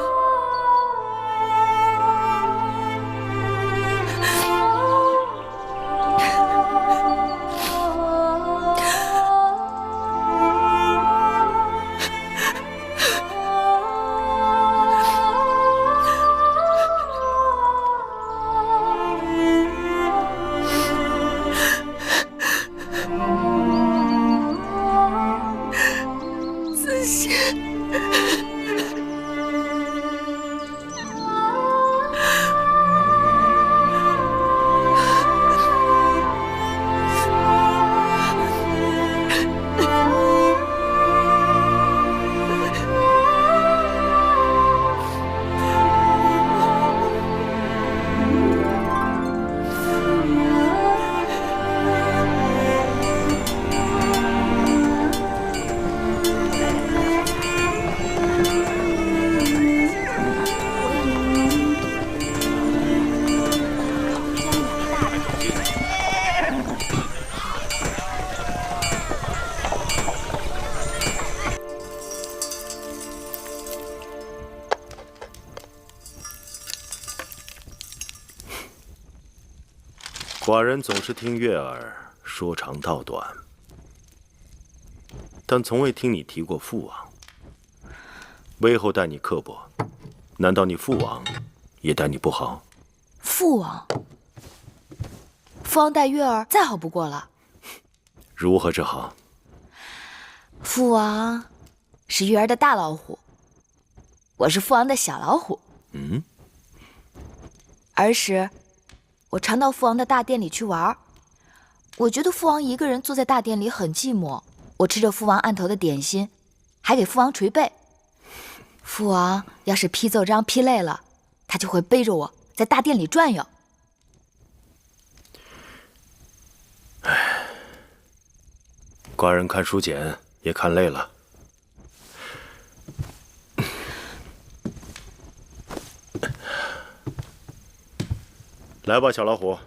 子邪，寡人总是听月儿说长道短，但从未听你提过父王。魏后待你刻薄，难道你父王也待你不好？父王，父王待月儿再好不过了。如何是好？父王是月儿的大老虎，我是父王的小老虎。嗯。儿时，我常到父王的大殿里去玩，我觉得父王一个人坐在大殿里很寂寞。我吃着父王案头的点心，还给父王捶背。父王要是批奏章批累了，他就会背着我在大殿里转悠。寡人看书简也看累了。来吧，小老虎，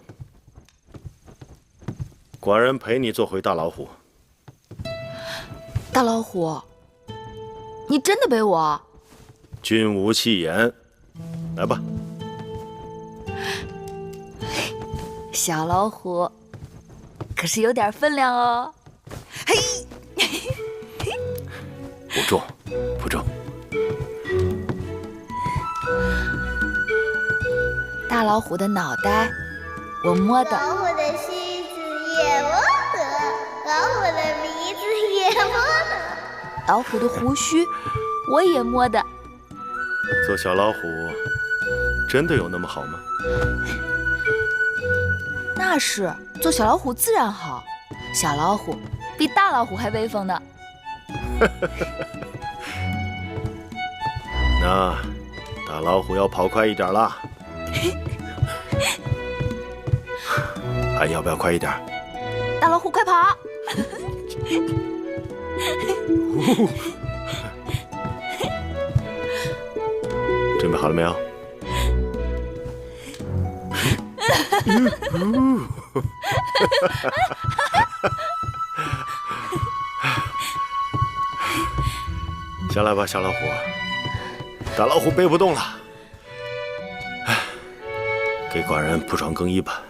寡人陪你做回大老虎。大老虎，你真的背我？君无戏言，来吧。小老虎，可是有点分量哦。嘿，不重，不重。大老虎的脑袋，我摸的；老虎的须子也摸得，老虎的鼻子也摸得，老虎的胡须我也摸的。做小老虎真的有那么好吗？那是，做小老虎自然好，小老虎比大老虎还威风呢。那大老虎要跑快一点啦！还要不要快一点？大老虎快跑！准备好了没有？下来吧，小老虎。大老虎背不动了，给寡人铺床更衣吧。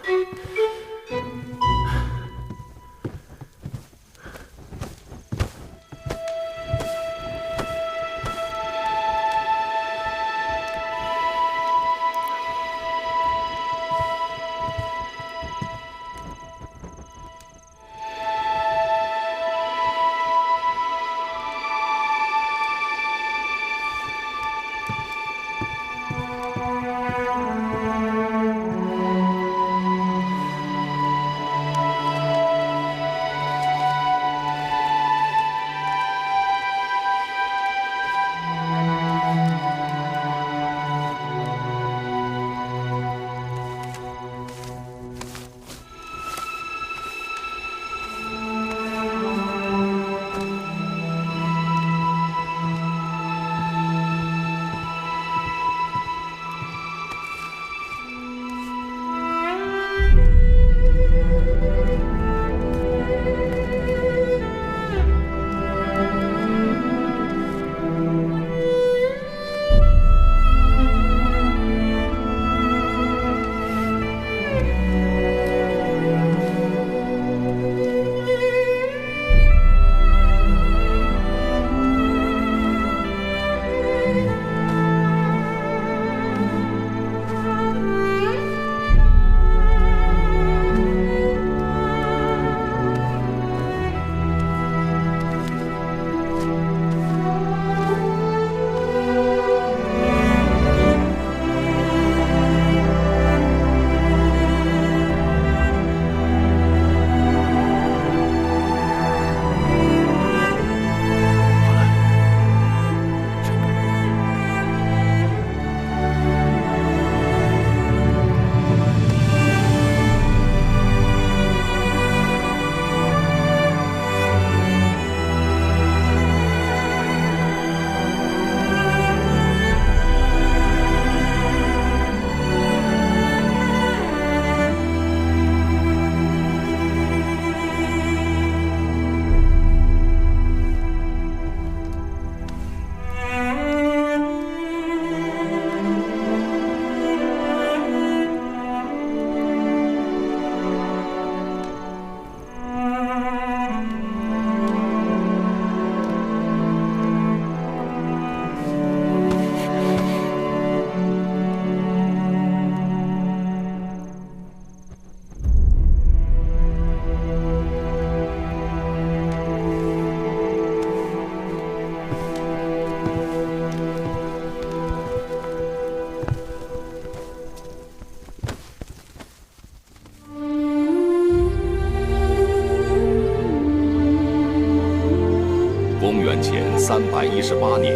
前318年，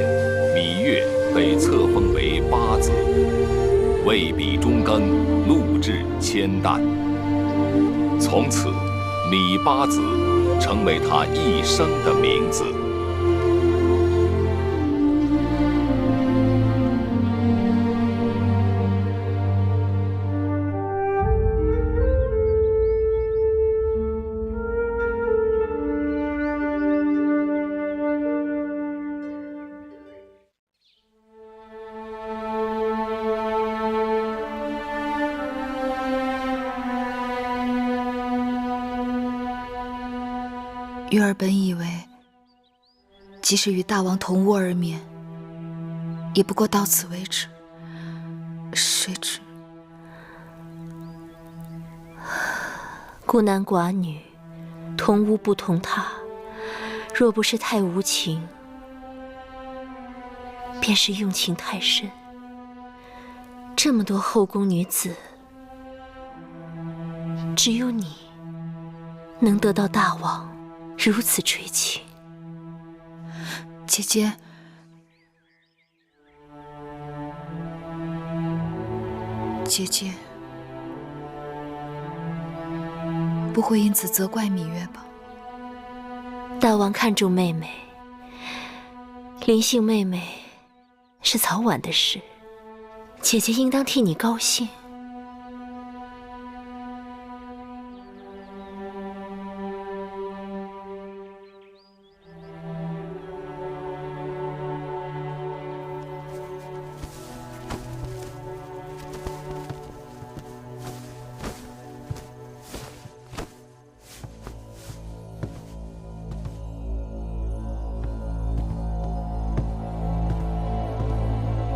芈月被册封为八子，为笔中耕，录制千担。从此，芈八子成为他一生的名字。月儿本以为，即使与大王同屋而眠，也不过到此为止。谁知孤男寡女，同屋不同榻，若不是太无情，便是用情太深。这么多后宫女子，只有你能得到大王如此垂青。姐姐，姐姐不会因此责怪芈月吧？大王看重妹妹，临幸妹妹是早晚的事，姐姐应当替你高兴。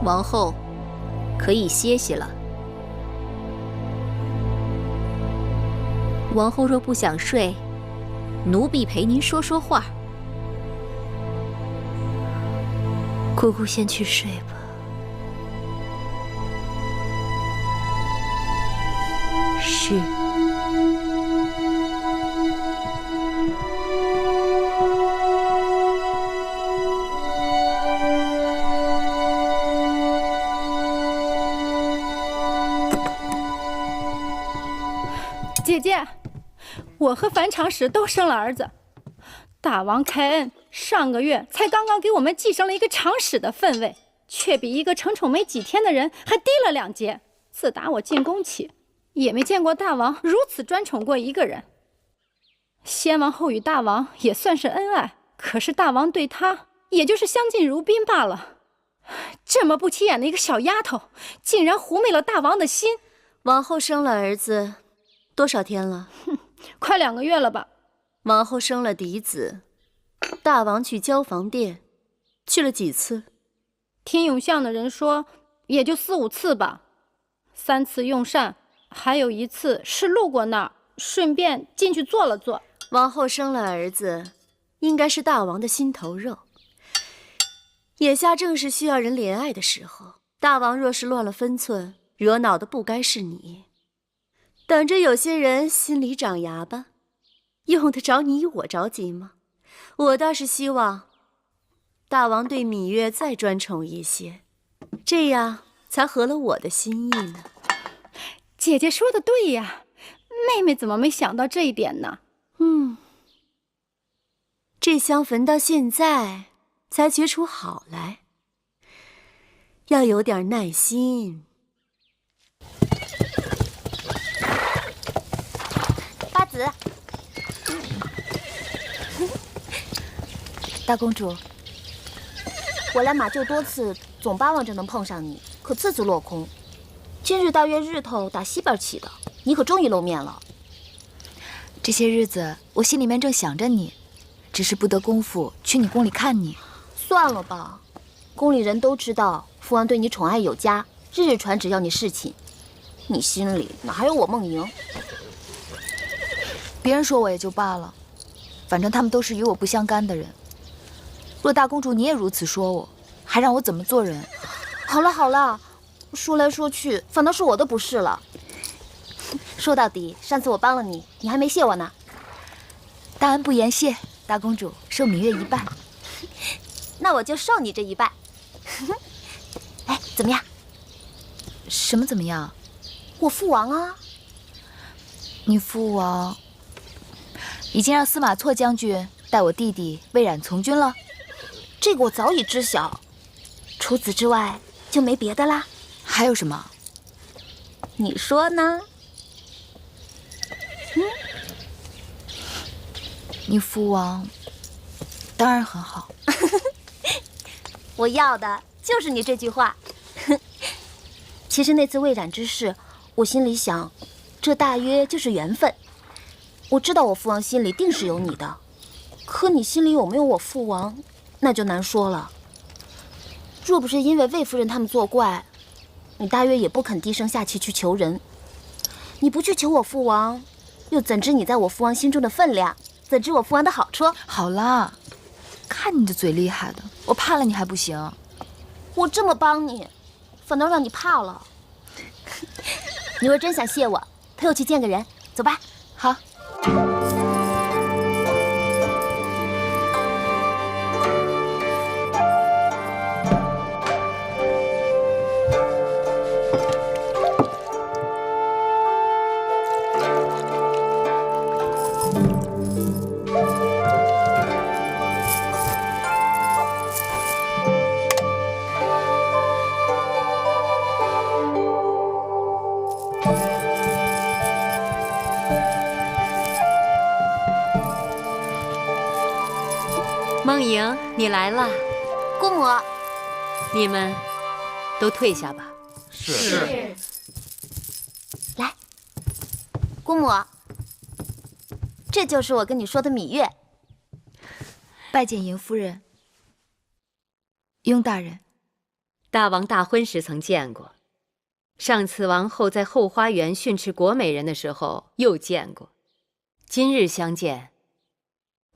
王后可以歇息了。王后若不想睡，奴婢陪您说说话。姑姑先去睡吧。是。姐姐，我和樊长史都生了儿子，大王开恩，上个月才刚刚给我们继承了一个长史的分位，却比一个承宠没几天的人还低了2阶。自打我进宫起，也没见过大王如此专宠过一个人。先王后与大王也算是恩爱，可是大王对他也就是相敬如宾罢了。这么不起眼的一个小丫头，竟然狐媚了大王的心。王后生了儿子多少天了？快2个月了吧。王后生了嫡子，大王去交房殿，去了几次？听永巷的人说，也就4、5次吧。3次用膳，还有1次是路过那儿，顺便进去坐了坐。王后生了儿子，应该是大王的心头肉。眼下正是需要人怜爱的时候，大王若是乱了分寸，惹恼的不该是你。等着有些人心里长牙吧，用得着你我着急吗？我倒是希望大王对芈月再专宠一些，这样才合了我的心意呢。姐姐说的对呀，妹妹怎么没想到这一点呢？这香焚到现在才觉出好来，要有点耐心。八子，大公主，我来马厩多次，总巴望着能碰上你，可次次落空。今日大约日头打西边起的，你可终于露面了。这些日子我心里面正想着你，只是不得功夫去你宫里看你。算了吧，宫里人都知道父王对你宠爱有加，日日传旨要你侍寝，你心里哪还有我梦莹？别人说我也就罢了，反正他们都是与我不相干的人。若大公主你也如此说我，还让我怎么做人？好了好了，说来说去，反倒是我的不是了。说到底，上次我帮了你，你还没谢我呢。大恩不言谢，大公主受芈月一拜。那我就受你这一拜。哎，怎么样？什么怎么样？我父王啊。你父王已经让司马错将军带我弟弟魏冉从军了。这个我早已知晓。除此之外就没别的啦。还有什么？你说呢？你父王当然很好。我要的就是你这句话。其实那次魏冉之事，我心里想，这大约就是缘分。我知道我父王心里定是有你的，可你心里有没有我父王，那就难说了。若不是因为魏夫人他们作怪，你大约也不肯低声下气去求人。你不去求我父王，又怎知你在我父王心中的分量？怎知我父王的好处？好啦，看你这嘴厉害的，我怕了你还不行。我这么帮你，反倒让你怕了。你若真想谢我，陪我去见个人，走吧。好。你来了，姑母。你们都退下吧。是。来，姑母，这就是我跟你说的芈月。拜见迎夫人。雍大人，大王大婚时曾见过，上次王后在后花园训斥国美人的时候又见过，今日相见，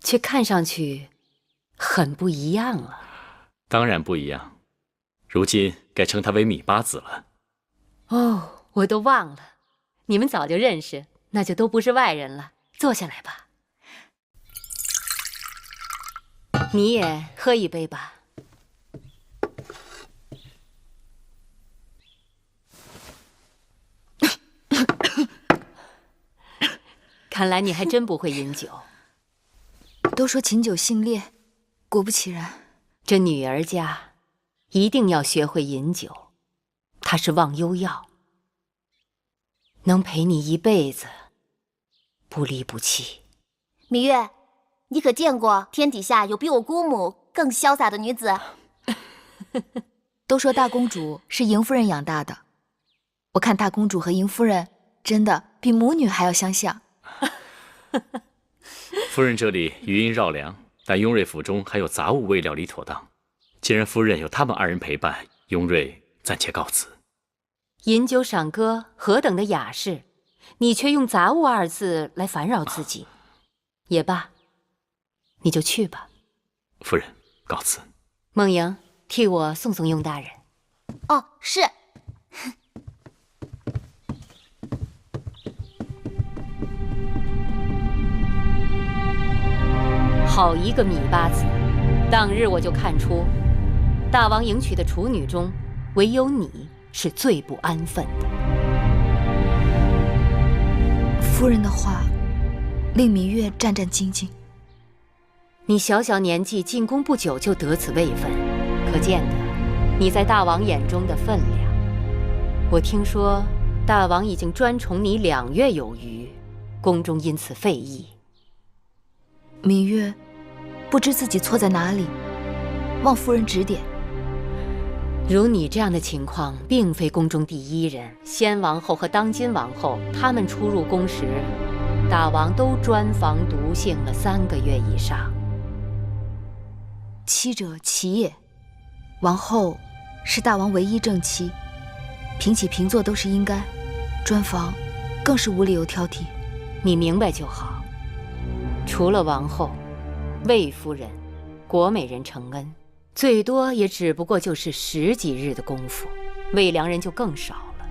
却看上去很不一样了。当然不一样，如今该称她为芈八子了。哦，我都忘了，你们早就认识，那就都不是外人了。坐下来吧，你也喝一杯吧。看来你还真不会饮酒。都说琴酒性烈，果不其然。这女儿家一定要学会饮酒，它是忘忧药，能陪你一辈子，不离不弃。芈月，你可见过天底下有比我姑母更潇洒的女子？都说大公主是迎夫人养大的，我看大公主和迎夫人真的比母女还要相像。夫人这里余音绕梁，但雍瑞府中还有杂物未料理妥当。既然夫人有他们二人陪伴，雍瑞暂且告辞。饮酒赏歌何等的雅事，你却用杂物二字来烦扰自己。也罢，你就去吧。夫人，告辞。梦莹，替我送送雍大人。哦，是。好一个芈八子！当日我就看出，大王迎娶的处女中，唯有你是最不安分的。夫人的话令芈月战战兢兢。你小小年纪进宫不久就得此位分，可见得你在大王眼中的分量。我听说大王已经专宠你2月有余，宫中因此废议。芈月不知自己错在哪里，望夫人指点。如你这样的情况，并非宫中第一人。先王后和当今王后，他们出入宫时，大王都专房独幸了3个月以上。妻者妻也，王后是大王唯一正妻，平起平坐都是应该，专房更是无理由挑剔。你明白就好。除了王后、魏夫人、国美人承恩，最多也只不过就是10几日的功夫，魏良人就更少了。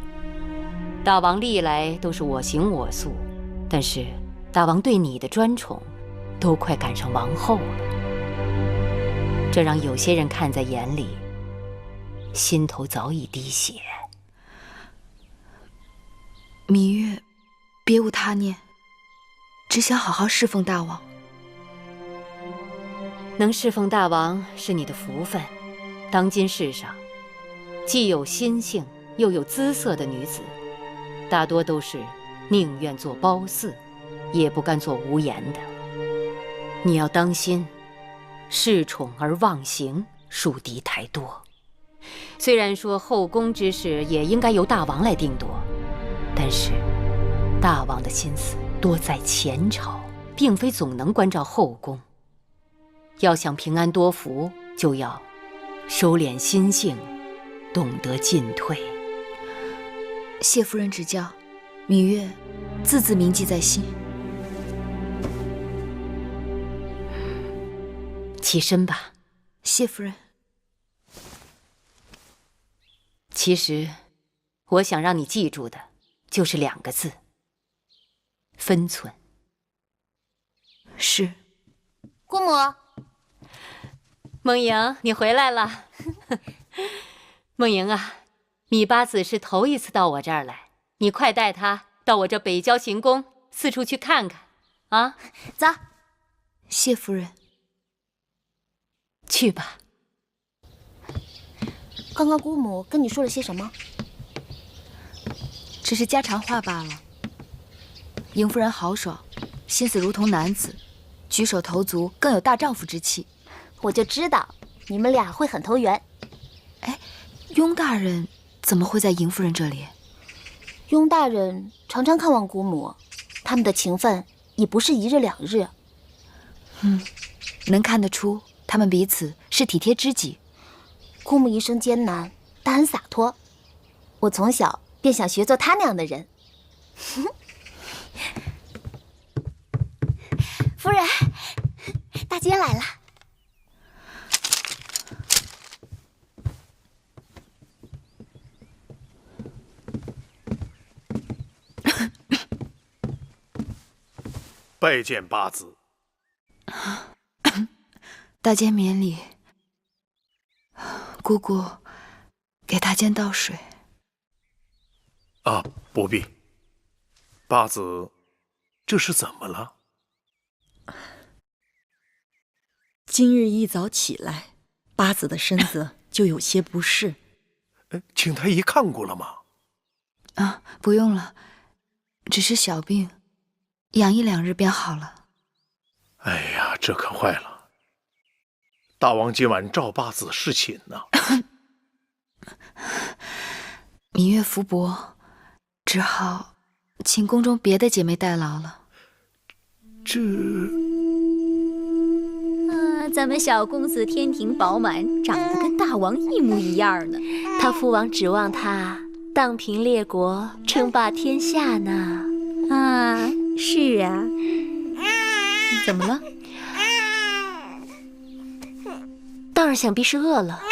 大王历来都是我行我素，但是大王对你的专宠，都快赶上王后了，这让有些人看在眼里，心头早已滴血。芈月，别无他念，只想好好侍奉大王。能侍奉大王是你的福分。当今世上，既有心性又有姿色的女子，大多都是宁愿做褒姒，也不甘做无言的。你要当心，恃宠而忘形，树敌太多。虽然说后宫之事也应该由大王来定夺，但是大王的心思多在前朝，并非总能关照后宫。要想平安多福，就要收敛心性，懂得进退。谢夫人指教，芈月字字铭记在心。起身吧。谢夫人。其实我想让你记住的就是2个字：分寸。是。姑母。梦莹，你回来了。梦莹啊，芈八子是头一次到我这儿来，你快带她到我这北郊行宫四处去看看啊！走。谢夫人。去吧。刚刚姑母跟你说了些什么？只是家常话罢了。迎夫人豪爽，心思如同男子，举手投足更有大丈夫之气。我就知道你们俩会很投缘。哎，雍大人怎么会在邢夫人这里？雍大人常常看望姑母，他们的情分也不是一日两日。能看得出他们彼此是体贴知己。姑母一生艰难，但很洒脱，我从小便想学做她那样的人。夫人，大姐来了。拜见八子。大监免礼，姑姑给大监倒水。啊，不必。八子，这是怎么了？今日一早起来，八子的身子就有些不适。请太医看过了吗？啊，不用了，只是小病，养1、2日便好了。哎呀，这可坏了！大王今晚召八子侍寝呢。芈月福薄，只好请宫中别的姐妹代劳了。咱们小公子天庭饱满，长得跟大王一模一样呢。他父王指望他荡平列国，称霸天下呢。啊，是啊。怎么了？当然想必是饿了，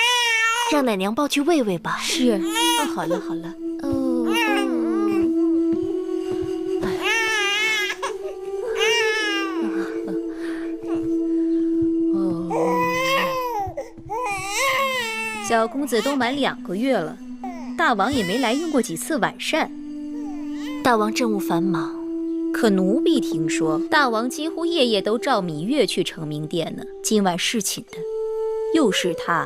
让奶娘抱去喂喂吧。是。好了好了。小公子都满2个月了，大王也没来用过几次晚膳。大王政务繁忙，可奴婢听说大王几乎夜夜都召芈月去承明殿呢。今晚侍寝的又是他。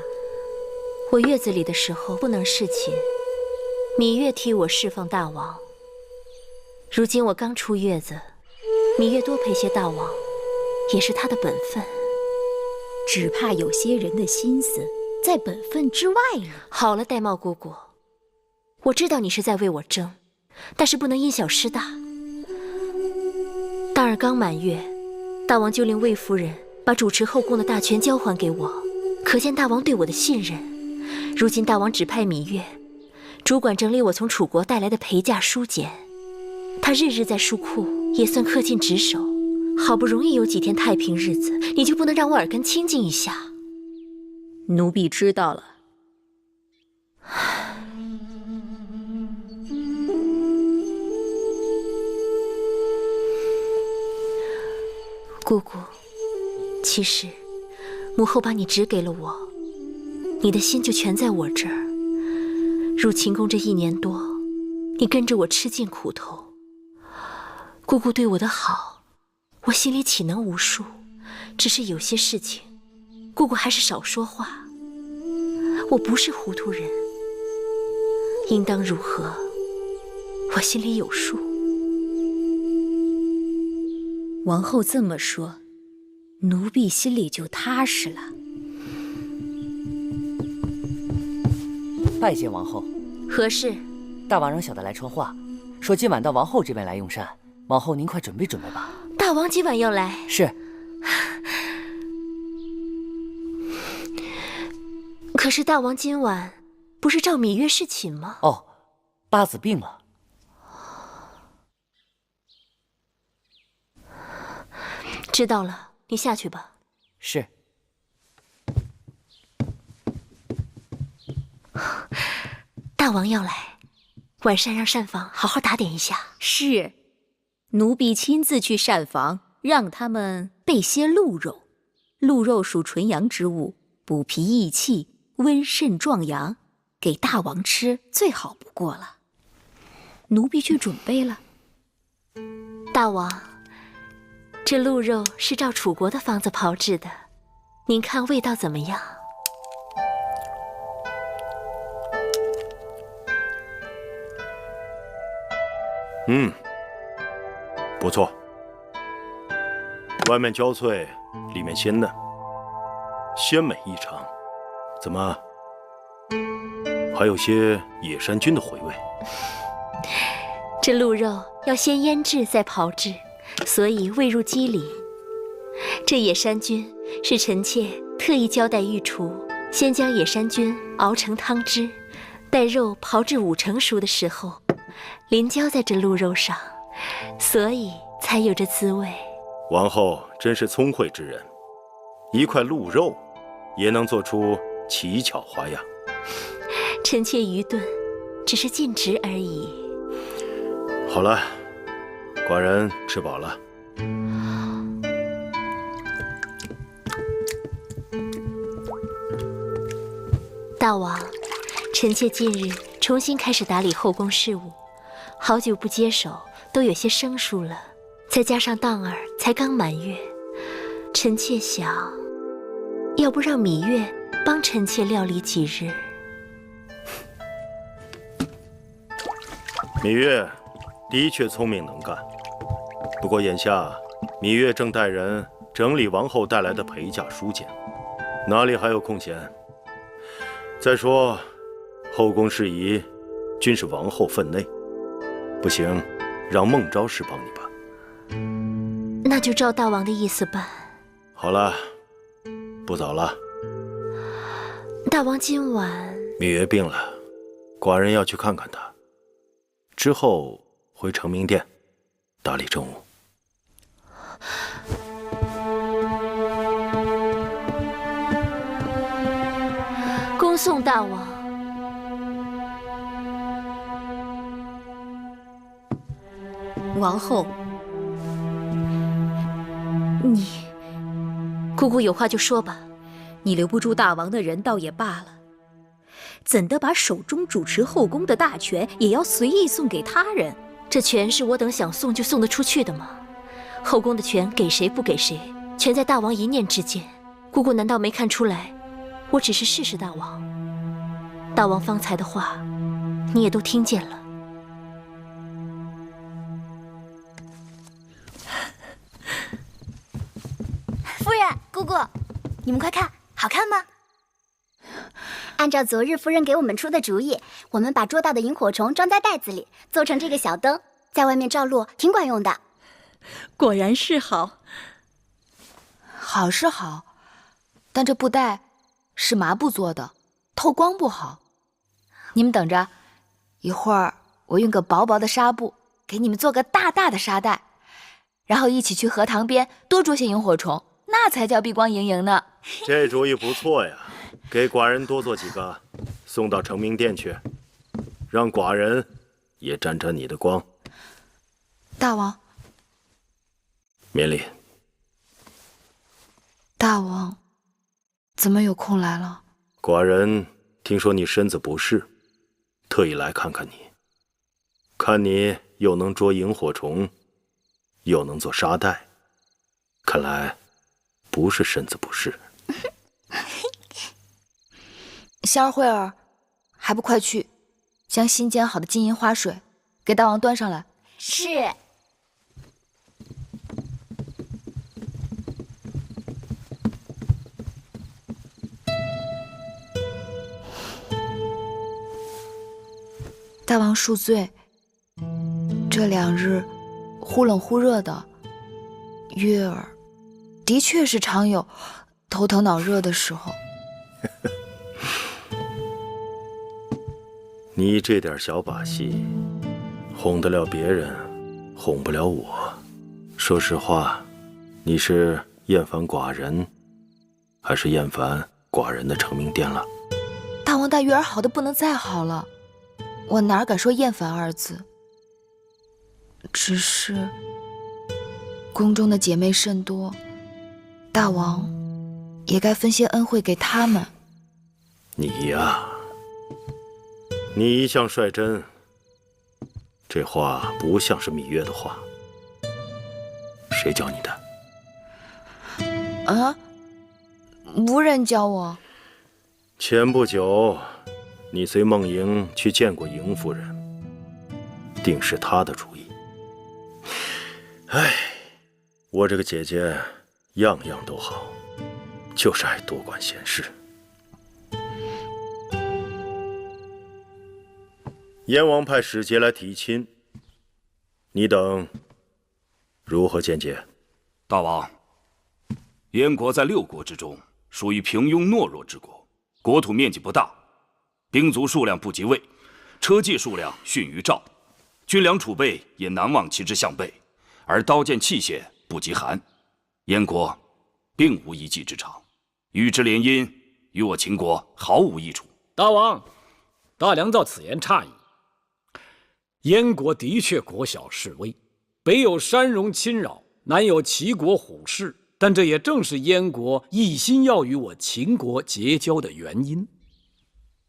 我月子里的时候不能侍寝，芈月替我侍奉大王。如今我刚出月子，芈月多陪些大王，也是她的本分。只怕有些人的心思在本分之外了。好了，玳瑁姑姑，我知道你是在为我争，但是不能因小失大。大儿刚满月，大王就令魏夫人把主持后宫的大权交还给我，可见大王对我的信任。如今大王指派芈月主管整理我从楚国带来的陪嫁书简，她日日在书库，也算恪尽职守。好不容易有几天太平日子，你就不能让我耳根清净一下？奴婢知道了。姑姑，其实母后把你指给了我，你的心就全在我这儿。入秦宫这1年多，你跟着我吃尽苦头，姑姑对我的好，我心里岂能无数？只是有些事情，姑姑还是少说话。我不是糊涂人，应当如何，我心里有数。王后这么说，奴婢心里就踏实了。拜见王后。何事？大王让小的来传话，说今晚到王后这边来用膳。王后您快准备准备吧。大王今晚要来？是。可是大王今晚不是召芈月侍寝吗？哦，八子病了。知道了，你下去吧。是。大王要来，晚膳让膳房好好打点一下。是，奴婢亲自去膳房，让他们备些鹿肉。鹿肉属纯阳之物，补脾益气，温肾壮阳，给大王吃最好不过了。奴婢去准备了。大王，这鹿肉是照楚国的方子炮制的，您看味道怎么样？不错，外面焦脆，里面鲜嫩，鲜美异常。怎么，还有些野山菌的回味？这鹿肉要先腌制再炮制，所以味入肌里。这野山菌是臣妾特意交代御厨，先将野山菌熬成汤汁，待肉炮至5成熟的时候，淋浇在这鹿肉上，所以才有这滋味。王后真是聪慧之人，一块鹿肉也能做出奇巧花样。臣妾愚钝，只是尽职而已。好了，寡人吃饱了。大王，臣妾近日重新开始打理后宫事务，好久不接手，都有些生疏了。再加上当儿才刚满月，臣妾想，要不让芈月帮臣妾料理几日。芈月的确聪明能干，不过眼下芈月正带人整理王后带来的陪嫁书简，哪里还有空闲？再说，后宫事宜均是王后分内，不行，让孟昭氏帮你吧。那就照大王的意思办。好了，不早了。大王今晚……芈月病了，寡人要去看看她，之后回承明殿打理政务。恭送大王。王后，姑姑有话就说吧。你留不住大王的人倒也罢了，怎的把手中主持后宫的大权也要随意送给他人？这权是我等想送就送得出去的吗？后宫的权给谁不给谁，全在大王一念之间。姑姑难道没看出来，我只是试试大王？大王方才的话，你也都听见了。夫人、姑姑，你们快看，好看吗？按照昨日夫人给我们出的主意，我们把捉到的萤火虫装在袋子里，做成这个小灯，在外面照路，挺管用的。果然是好。好是好，但这布袋是麻布做的，透光不好。你们等着，一会儿我用个薄薄的纱布给你们做个大大的纱袋，然后一起去荷塘边多捉些萤火虫，那才叫碧光莹莹呢。这主意不错呀，给寡人多做几个，送到承明殿去，让寡人也沾沾你的光。大王，免礼。大王，怎么有空来了？寡人听说你身子不适，特意来看看你，看你又能捉萤火虫，又能做纱袋，看来不是身子不适。仙儿慧儿，还不快去将新煎好的金银花水给大王端上来。是。大王恕罪，这2日忽冷忽热的，月儿的确是常有头疼脑热的时候。你这点小把戏，哄得了别人，哄不了我。说实话，你是厌烦寡人，还是厌烦寡人的承明殿了？大王待月儿好的不能再好了，我哪敢说厌烦2字？只是宫中的姐妹甚多，大王也该分些恩惠给她们。你呀，你一向率真，这话不像是芈月的话。谁教你的？啊？无人教我。前不久，你随孟莹去见过莹夫人，定是她的主意。哎，我这个姐姐样样都好，就是爱多管闲事。燕王派使节来提亲，你等如何见解？大王，燕国在6国之中属于平庸懦弱之国，国土面积不大，兵卒数量不及魏，车骑数量逊于赵，军粮储备也难望其之项背，而刀剑器械不及韩。燕国并无一技之长，与之联姻，与我秦国毫无益处。大王，大良造此言差矣。燕国的确国小势微，北有山戎侵扰，南有齐国虎视，但这也正是燕国一心要与我秦国结交的原因。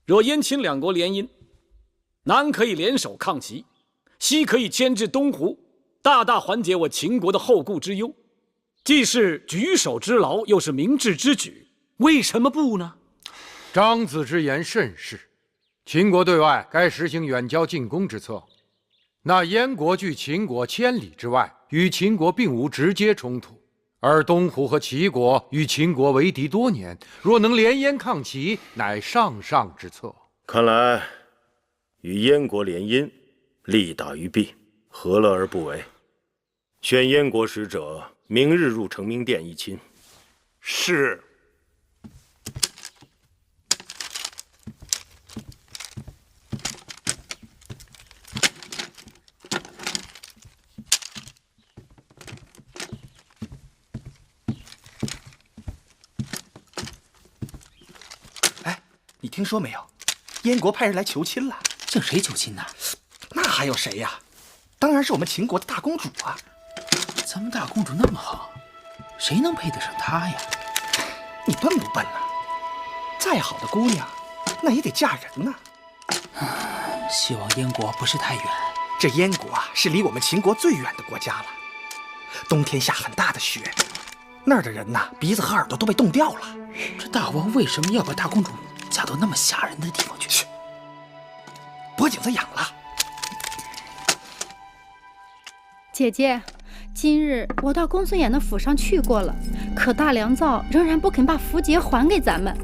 若燕秦2国联姻，南可以联手抗齐，西可以牵制东胡，大大缓解我秦国的后顾之忧，既是举手之劳，又是明智之举，为什么不呢？张子之言甚是，秦国对外该实行远交近攻之策。那燕国距秦国千里之外，与秦国并无直接冲突，而东胡和齐国与秦国为敌多年，若能联燕抗齐，乃上上之策。看来与燕国联姻，利大于弊，何乐而不为？选燕国使者，明日入承明殿议亲。是。你听说没有？燕国派人来求亲了。向谁求亲呢？那还有谁呀？当然是我们秦国的大公主啊！咱们大公主那么好，谁能配得上她呀？你笨不笨呐？再好的姑娘，那也得嫁人呐。希望燕国不是太远。这燕国啊，是离我们秦国最远的国家了。冬天下很大的雪，那儿的人呐，鼻子和耳朵都被冻掉了。这大王为什么要把大公主嫁到那么吓人的地方去？脖颈子痒了。姐姐，今日我到公孙衍的府上去过了，可大良造仍然不肯把符节还给咱们。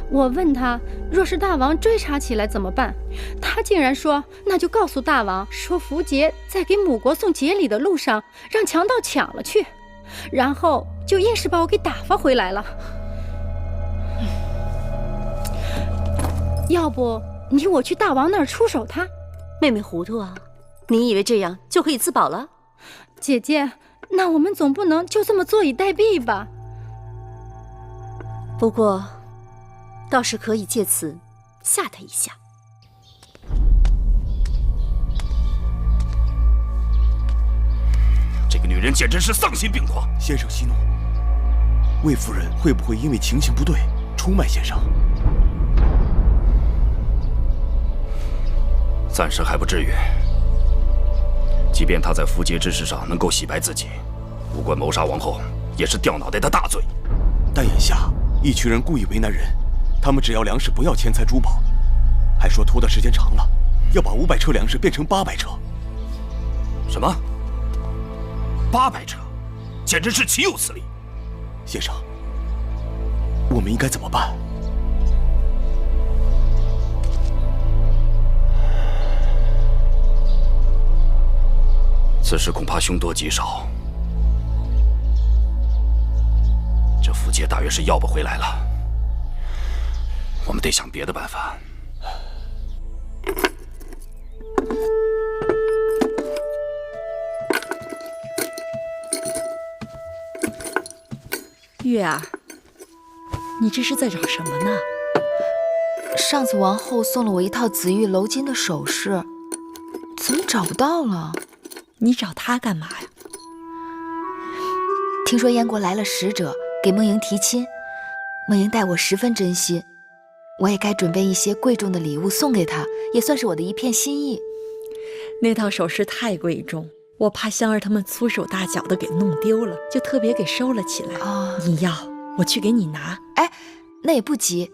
我问他，若是大王追查起来怎么办？他竟然说，那就告诉大王，说符节在给母国送节礼的路上让强盗抢了去，然后就硬是把我给打发回来了。要不你我去大王那儿出手他？妹妹糊涂啊，你以为这样就可以自保了？姐姐，那我们总不能就这么坐以待毙吧？不过倒是可以借此吓他一下。这个女人简直是丧心病狂。先生息怒，魏夫人会不会因为情形不对出卖先生？暂时还不至于。即便他在符节之事上能够洗白自己，无关谋杀王后也是掉脑袋的大罪。但眼下一群人故意为难人，他们只要粮食，不要钱财珠宝，还说拖的时间长了，要把500车粮食变成800车。什么？800车？简直是岂有此理！先生，我们应该怎么办？此事恐怕凶多吉少。这符节大约是要不回来了，我们得想别的办法。月儿，你这是在找什么呢？上次王后送了我一套紫玉鎏金的首饰，怎么找不到了？你找她干嘛呀？听说燕国来了使者给梦莹提亲，梦莹待我十分真心，我也该准备一些贵重的礼物送给她，也算是我的一片心意。那套首饰太贵重，我怕香儿他们粗手大脚的给弄丢了，就特别给收了起来。你要，我去给你拿。哎，那也不急，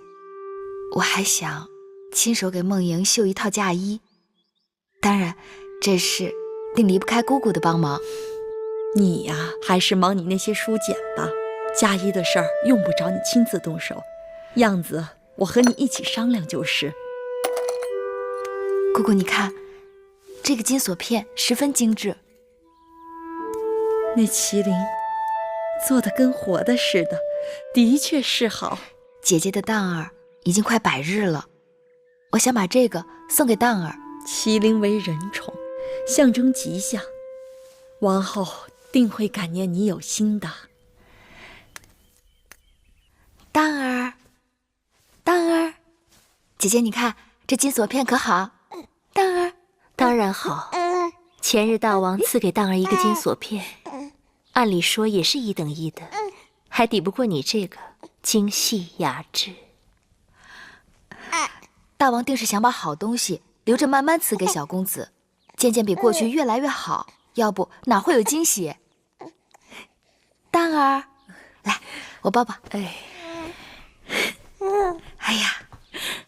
我还想亲手给梦莹绣一套嫁衣，当然这事定离不开姑姑的帮忙。你呀，还是忙你那些书简吧。嫁衣的事儿用不着你亲自动手，样子我和你一起商量就是。姑姑，你看，这个金锁片十分精致。那麒麟做的跟活的似的，的确是好。姐姐的蛋儿已经快100日了，我想把这个送给蛋儿。麒麟为人宠，象征吉祥，王后定会感念你有心的。蛋儿，蛋儿，姐姐你看这金锁片可好？蛋儿，当然好。前日大王赐给蛋儿一个金锁片，按理说也是1等1的，还抵不过你这个精细雅致。大王定是想把好东西留着慢慢赐给小公子，渐渐比过去越来越好，要不哪会有惊喜？蛋儿，来，我抱抱。哎呀，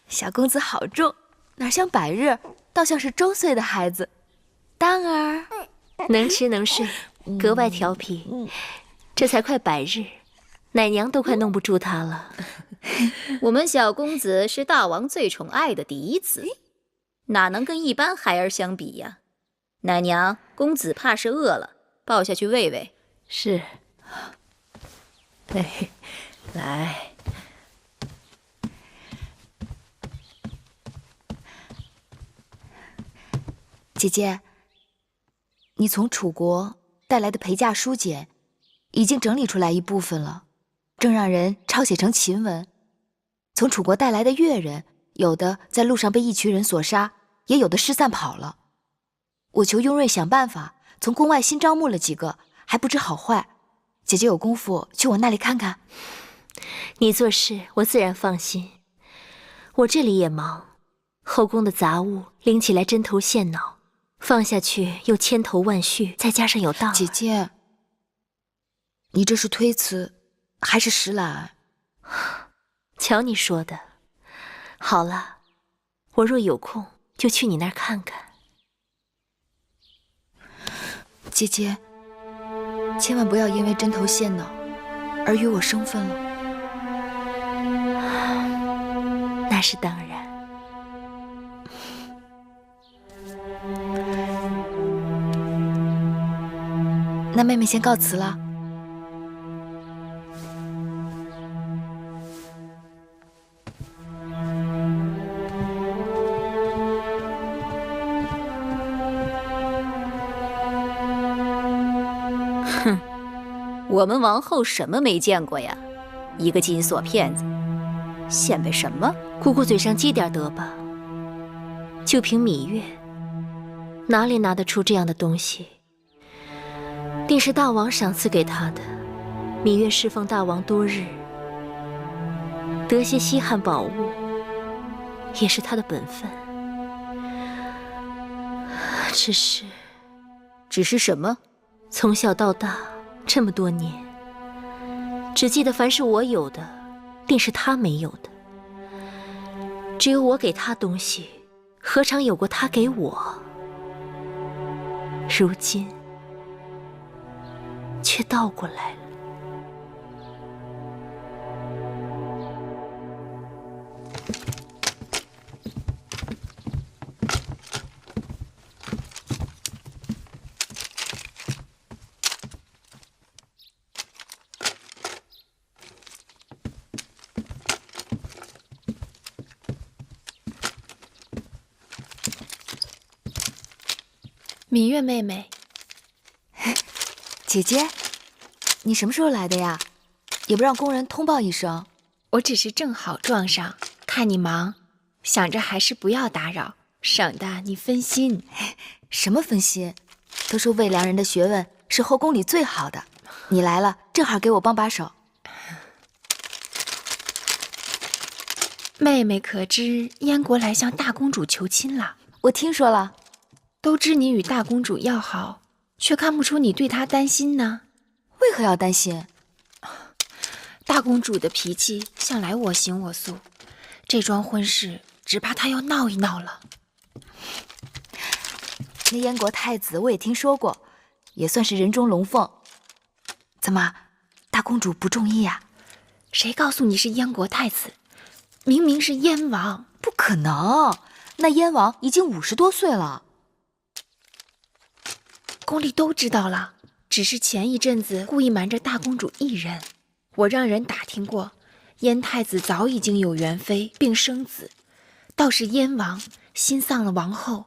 小公子好重，哪像100日，倒像是周岁的孩子。蛋儿，能吃能睡，格外调皮。这才快100日，奶娘都快弄不住他了。我们小公子是大王最宠爱的嫡子，哪能跟一般孩儿相比呀？奶娘，公子怕是饿了，抱下去喂喂。是。来。姐姐，你从楚国带来的陪嫁书简已经整理出来一部分了，正让人抄写成秦文。从楚国带来的越人，有的在路上被一群人所杀，也有的失散跑了。我求雍瑞想办法，从宫外新招募了几个，还不知好坏。姐姐有功夫去我那里看看。你做事我自然放心，我这里也忙，后宫的杂物拎起来针头线脑，放下去又千头万绪，再加上有道。姐姐，你这是推辞还是实懒？瞧你说的。好了，我若有空就去你那儿看看。姐姐，千万不要因为针头线脑而与我生分了。那是当然。那妹妹先告辞了。哼，我们王后什么没见过呀？一个金锁片子，显摆什么？姑姑嘴上积点德吧。就凭芈月，哪里拿得出这样的东西？定是大王赏赐给他的。芈月侍奉大王多日，得些稀罕宝物，也是他的本分。只是什么？从小到大这么多年，只记得凡是我有的，定是他没有的。只有我给他东西，何尝有过他给我？如今却倒过来了。芈月妹妹，姐姐，你什么时候来的呀？也不让工人通报一声。我只是正好撞上，看你忙，想着还是不要打扰，省得你分心。什么分心？都说魏良人的学问是后宫里最好的，你来了，正好给我帮把手。妹妹可知燕国来向大公主求亲了？我听说了。都知你与大公主要好，却看不出你对她担心呢。为何要担心？大公主的脾气向来我行我素，这桩婚事只怕她要闹一闹了。那燕国太子我也听说过，也算是人中龙凤。怎么，大公主不中意呀？谁告诉你是燕国太子？明明是燕王。不可能，那燕王已经50多岁了。宫里都知道了，只是前一阵子故意瞒着大公主一人。我让人打听过，燕太子早已经有元妃并生子，倒是燕王心丧了王后，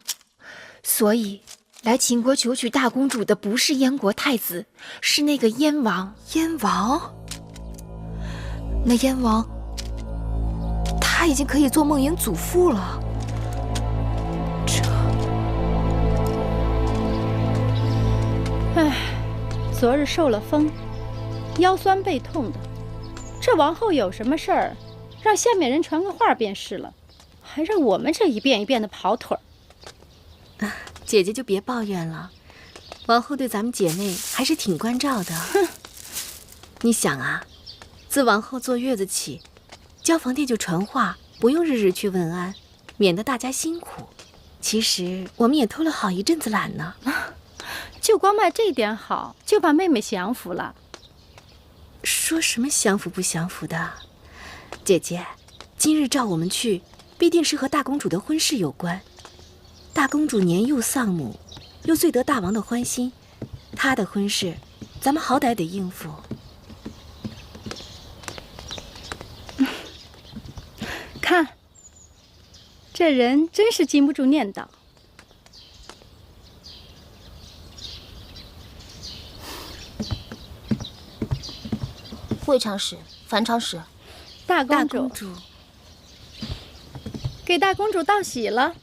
所以来秦国求娶大公主的不是燕国太子，是那个燕王。燕王？那燕王，他已经可以做梦莹祖父了。唉，昨日受了风，腰酸背痛的。这王后有什么事儿，让下面人传个话便是了，还让我们这一遍一遍的跑腿儿。姐姐就别抱怨了，王后对咱们姐妹还是挺关照的。你想啊，自王后坐月子起，交房店就传话，不用日日去问安，免得大家辛苦。其实我们也偷了好一阵子懒呢。就光卖这点好，就把妹妹降服了。说什么降服不降服的？姐姐，今日召我们去，必定是和大公主的婚事有关。大公主年幼丧母，又最得大王的欢心，她的婚事，咱们好歹得应付。看，这人真是禁不住念叨。魏长史、樊长史，大公主，给大公主道喜了。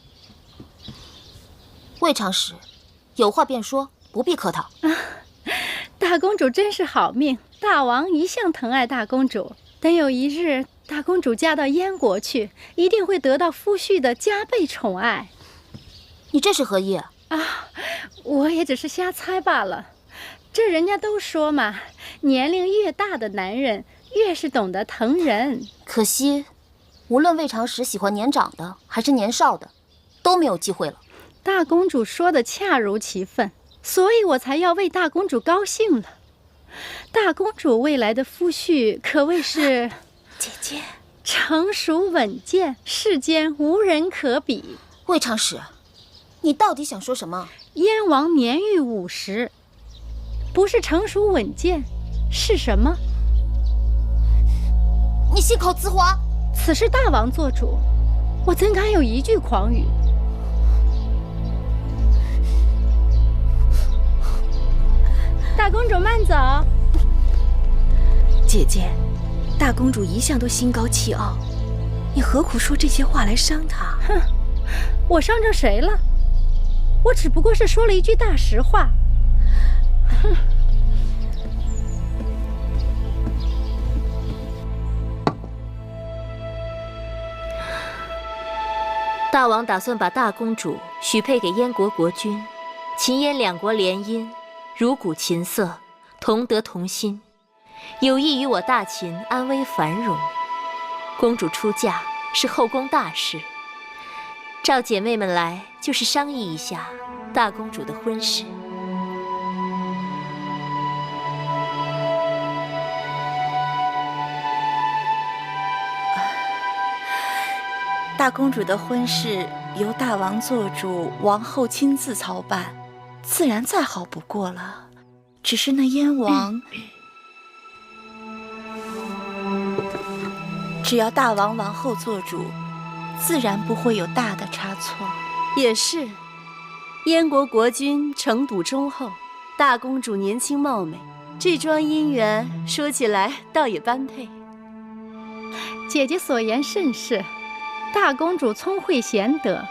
魏长史，有话便说，不必客套。大公主真是好命，大王一向疼爱大公主，等有一日大公主嫁到燕国去，一定会得到夫婿的加倍宠爱。你这是何意啊？我也只是瞎猜罢了。这人家都说嘛，年龄越大的男人越是懂得疼人。可惜，无论魏长史喜欢年长的还是年少的，都没有机会了。大公主说的恰如其分，所以我才要为大公主高兴了。大公主未来的夫婿可谓是姐姐成熟稳健，世间无人可比。魏长史，你到底想说什么？燕王年逾50，不是成熟稳健，是什么？你信口雌黄！此事大王做主，我怎敢有一句狂语？大公主慢走。姐姐，大公主一向都心高气傲，你何苦说这些话来伤她？哼，我伤着谁了？我只不过是说了一句大实话。哼。大王打算把大公主许配给燕国国君，秦燕两国联姻，如鼓琴瑟，同德同心，有益于我大秦安危繁荣。公主出嫁是后宫大事，召姐妹们来就是商议一下大公主的婚事。大公主的婚事由大王做主，王后亲自操办，自然再好不过了。只是那燕王，只要大王王后做主，自然不会有大的差错。也是，燕国国君城堵忠厚，大公主年轻貌美，这桩姻缘说起来倒也般配。姐姐所言甚是。大公主聪慧贤德，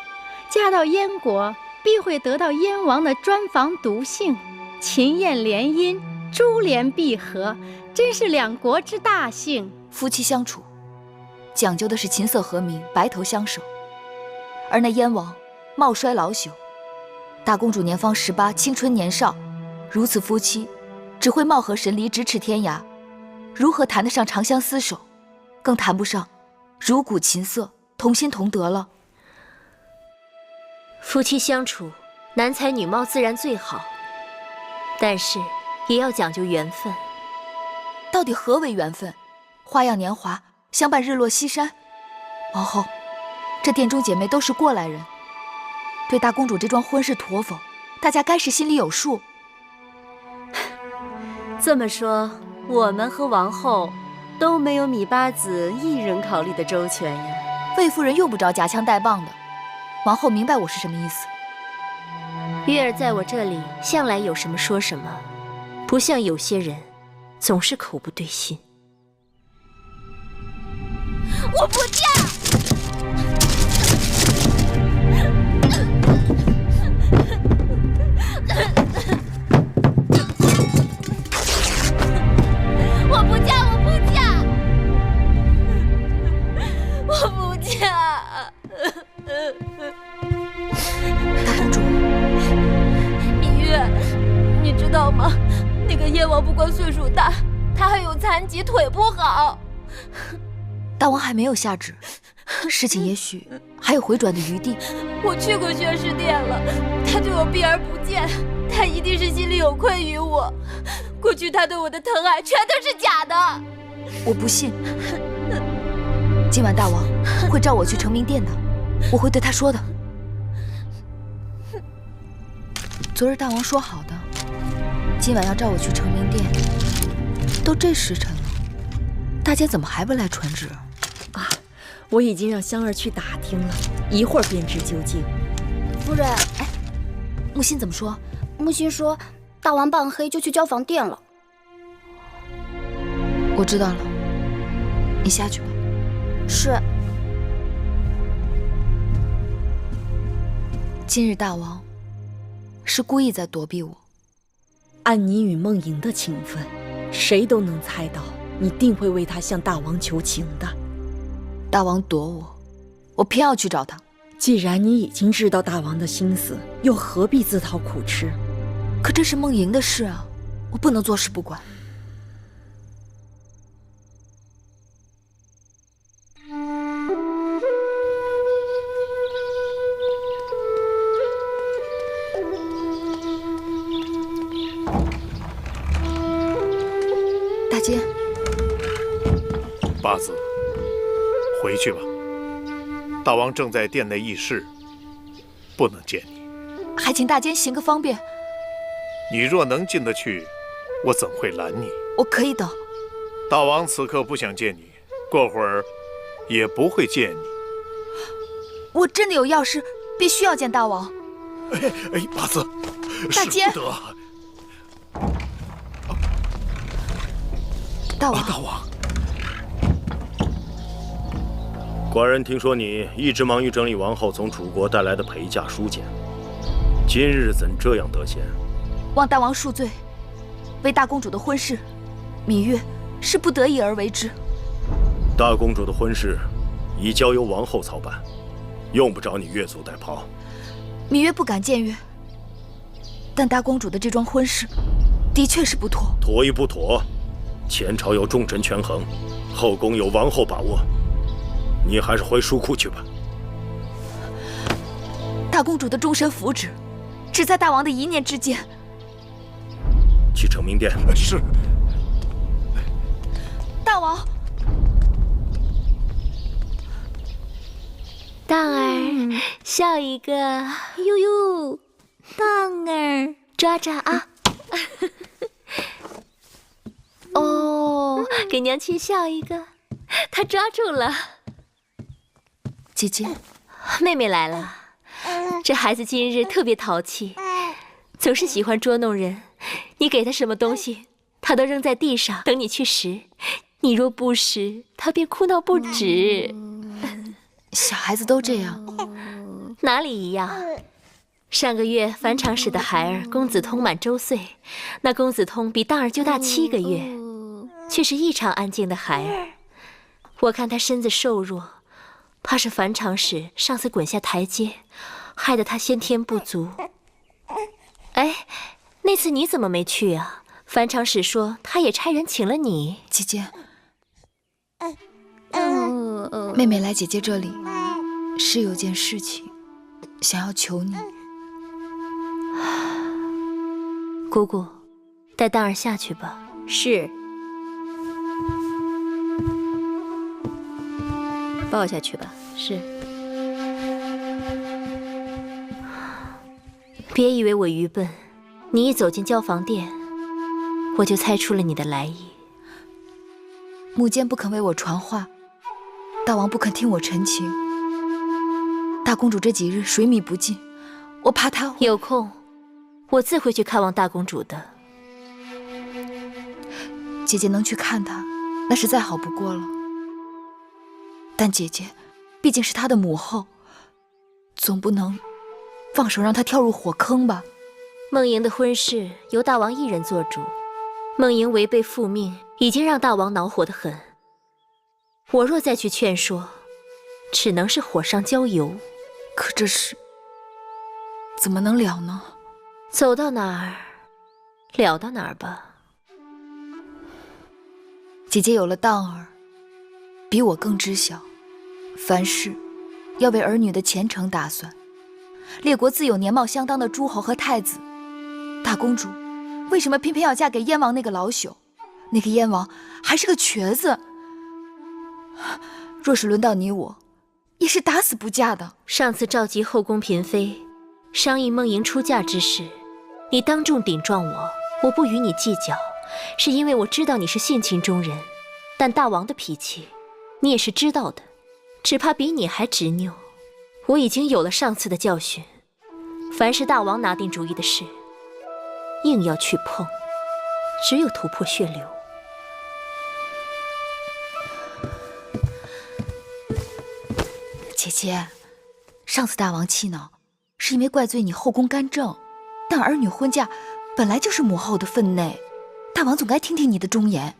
嫁到燕国必会得到燕王的专房独幸，秦燕联姻，珠联璧合，真是两国之大幸。夫妻相处，讲究的是琴瑟和鸣，白头相守。而那燕王貌衰老朽，大公主年方18，青春年少，如此夫妻，只会貌合神离，咫尺天涯，如何谈得上长相厮守？更谈不上如鼓琴瑟，同心同德了。夫妻相处，男才女貌自然最好，但是也要讲究缘分。到底何为缘分？花样年华，相伴日落西山。王后，这殿中姐妹都是过来人，对大公主这桩婚事妥否，大家该是心里有数。这么说，我们和王后都没有米八子一人考虑的周全呀。魏夫人用不着夹枪带棒的，王后明白我是什么意思。月儿在我这里向来有什么说什么，不像有些人总是口不对心。我不嫁！我不嫁！我不嫁！我不嫁！大公主，芈月，你知道吗？那个燕王不光岁数大，他还有残疾，腿不好。大王还没有下旨，事情也许还有回转的余地。我去过宣誓殿了，他对我避而不见，他一定是心里有愧于我。过去他对我的疼爱全都是假的。我不信。今晚大王会召我去承明殿的，我会对他说的。昨日大王说好的，今晚要召我去承明殿，都这时辰了，大家怎么还不来传旨？啊，我已经让香儿去打听了，一会儿便知究竟。夫人，哎，木心怎么说？木心说，大王半黑就去交房殿了。我知道了，你下去吧。是。今日大王是故意在躲避我。按你与梦莹的情分，谁都能猜到你定会为他向大王求情的。大王躲我，我偏要去找他。既然你已经知道大王的心思，又何必自讨苦吃？可这是梦莹的事啊，我不能坐视不管。大姐，八子，回去吧。大王正在殿内议事，不能见你。还请大监行个方便。你若能进得去，我怎会拦你？我可以等。大王此刻不想见你，过会儿也不会见你。我真的有要事，必须要见大王。哎，八子，大监，使不得。大王，大王。寡人听说你一直忙于整理王后从楚国带来的陪嫁书简，今日怎这样得闲？望大王恕罪，为大公主的婚事，芈月是不得已而为之。大公主的婚事已交由王后操办，用不着你越俎代庖。芈月不敢僭越，但大公主的这桩婚事，的确是不妥。妥与不妥，前朝有重臣权衡，后宫有王后把握。你还是回书库去吧。大公主的终身福祉，只在大王的一念之间。去承明殿。是。大王。荡儿，笑一个。呦呦，荡儿，抓抓啊！哦，给娘亲笑一个。他抓住了。姐姐，妹妹来了。这孩子今日特别淘气，总是喜欢捉弄人。你给他什么东西，他都扔在地上，等你去拾。你若不拾，他便哭闹不止。小孩子都这样。哪里一样？上个月樊长史的孩儿公子通满周岁，那公子通比荡儿就大7个月，却是异常安静的孩儿。我看他身子瘦弱，怕是樊长史上次滚下台阶，害得他先天不足。哎，那次你怎么没去啊？樊长史说他也差人请了你。姐姐，妹妹来姐姐这里是有件事情想要求你。姑姑，带荡儿下去吧。是。抱下去吧。是。别以为我愚笨，你一走进交房殿，我就猜出了你的来意。母监不肯为我传话，大王不肯听我陈情。大公主这几日水米不进，我怕她有空，我自会去看望大公主的。姐姐能去看她，那是再好不过了。但姐姐毕竟是她的母后，总不能放手让她跳入火坑吧？梦莹的婚事由大王一人做主，梦莹违背父命，已经让大王恼火得很。我若再去劝说，只能是火上浇油。可这事怎么能了呢？走到哪儿，了到哪儿吧。姐姐有了当儿，比我更知晓，凡事要为儿女的前程打算。列国自有年貌相当的诸侯和太子，大公主为什么偏偏要嫁给燕王那个老朽？那个燕王还是个瘸子。若是轮到你我，也是打死不嫁的。上次召集后宫嫔妃，商议梦莹出嫁之事，你当众顶撞我，我不与你计较，是因为我知道你是性情中人，但大王的脾气，你也是知道的，只怕比你还执拗。我已经有了上次的教训，凡是大王拿定主意的事，硬要去碰，只有突破血流。姐姐，上次大王气恼，是因为怪罪你后宫干政，但儿女婚嫁本来就是母后的分内，大王总该听听你的忠言。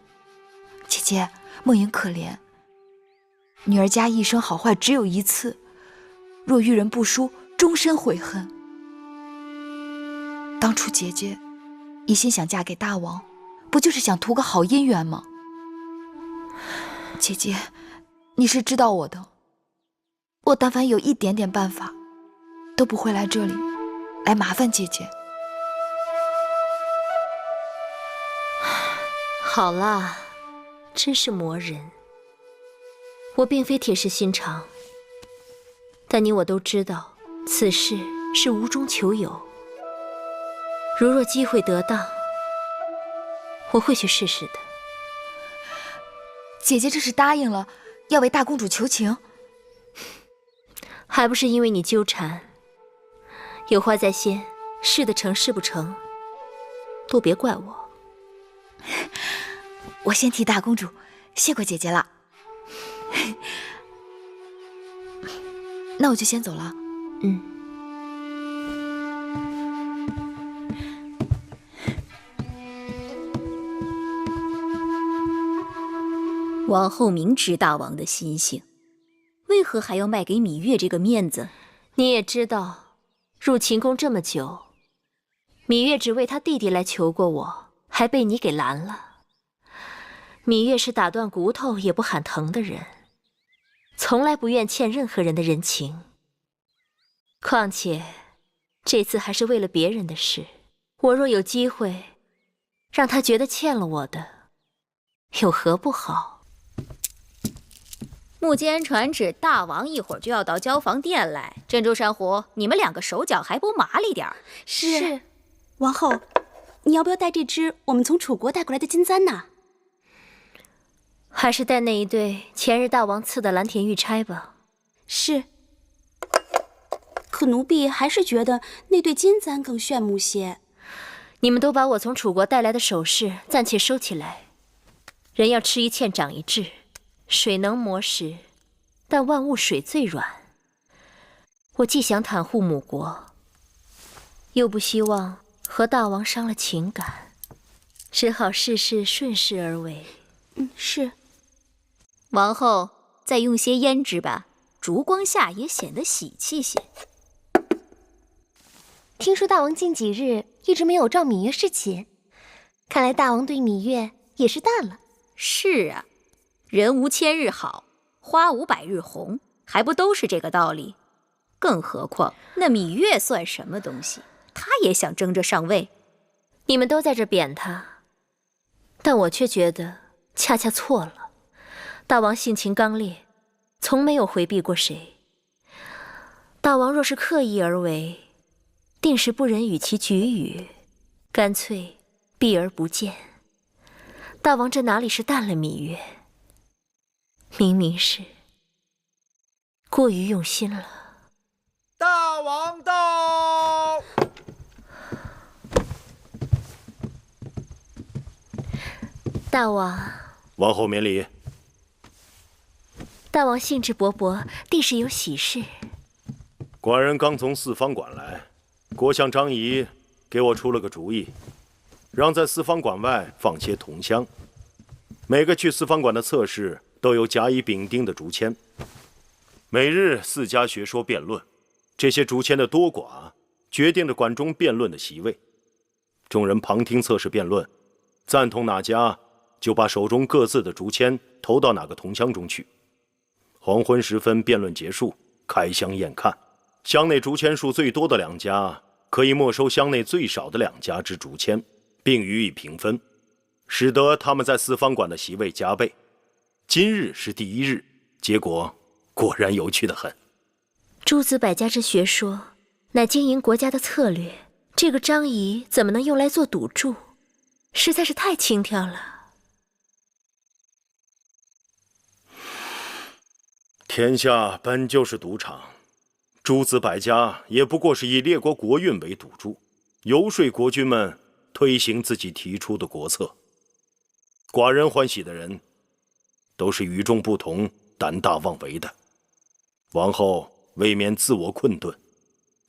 姐姐，梦莹可怜，女儿家一生好坏只有一次，若遇人不淑，终身悔恨。当初姐姐一心想嫁给大王，不就是想图个好姻缘吗？姐姐，你是知道我的，我但凡有一点点办法，都不会来这里来麻烦姐姐。好啦，真是磨人。我并非铁石心肠，但你我都知道，此事是无中求有。如若机会得当，我会去试试的。姐姐这是答应了要为大公主求情，还不是因为你纠缠。有话在先，事得成事不成，都别怪我。我先替大公主谢过姐姐了。那我就先走了。王后明知大王的心性，为何还要卖给芈月这个面子？你也知道，入秦宫这么久，芈月只为他弟弟来求过我，还被你给拦了。芈月是打断骨头也不喊疼的人，从来不愿欠任何人的人情。况且这次还是为了别人的事，我若有机会让他觉得欠了我的，有何不好？幕监传旨，大王一会儿就要到交房殿来。珍珠珊瑚，你们两个手脚还不麻利点儿？是。王后，你要不要带这只我们从楚国带过来的金簪呢？还是带那一对前日大王赐的蓝田玉钗吧。是。可奴婢还是觉得那对金簪更炫目些。你们都把我从楚国带来的首饰暂且收起来。人要吃一堑长一智，水能磨石，但万物水最软。我既想袒护母国，又不希望和大王伤了情感，只好事事顺势而为。是。王后再用些胭脂吧，烛光下也显得喜气些。听说大王近几日一直没有召芈月侍寝，看来大王对芈月也是淡了。是啊，人无千日好，花无百日红，还不都是这个道理？更何况那芈月算什么东西？她也想争着上位。你们都在这贬她，但我却觉得恰恰错了。大王性情刚烈，从没有回避过谁。大王若是刻意而为，定是不忍与其举语，干脆避而不见。大王这哪里是淡了芈月，明明是过于用心了。大王到！大王，王后免礼。大王兴致勃勃，定是有喜事。寡人刚从四方馆来，国相张仪给我出了个主意，让在四方馆外放些铜箱，每个去四方馆的侧室都有甲乙丙丁的竹签，每日4家学说辩论，这些竹签的多寡决定着馆中辩论的席位。众人旁听侧室辩论，赞同哪家，就把手中各自的竹签投到哪个铜箱中去。黄昏时分，辩论结束，开箱验看，箱内竹签数最多的2家可以没收箱内最少的2家之竹签，并予以平分，使得他们在四方馆的席位加倍。今日是第1日，结果果然有趣得很。诸子百家之学说，乃经营国家的策略，这个张仪怎么能用来做赌注？实在是太轻佻了。天下本就是赌场，诸子百家也不过是以列国国运为赌注，游说国君们推行自己提出的国策。寡人欢喜的人，都是与众不同、胆大妄为的。王后未免自我困顿，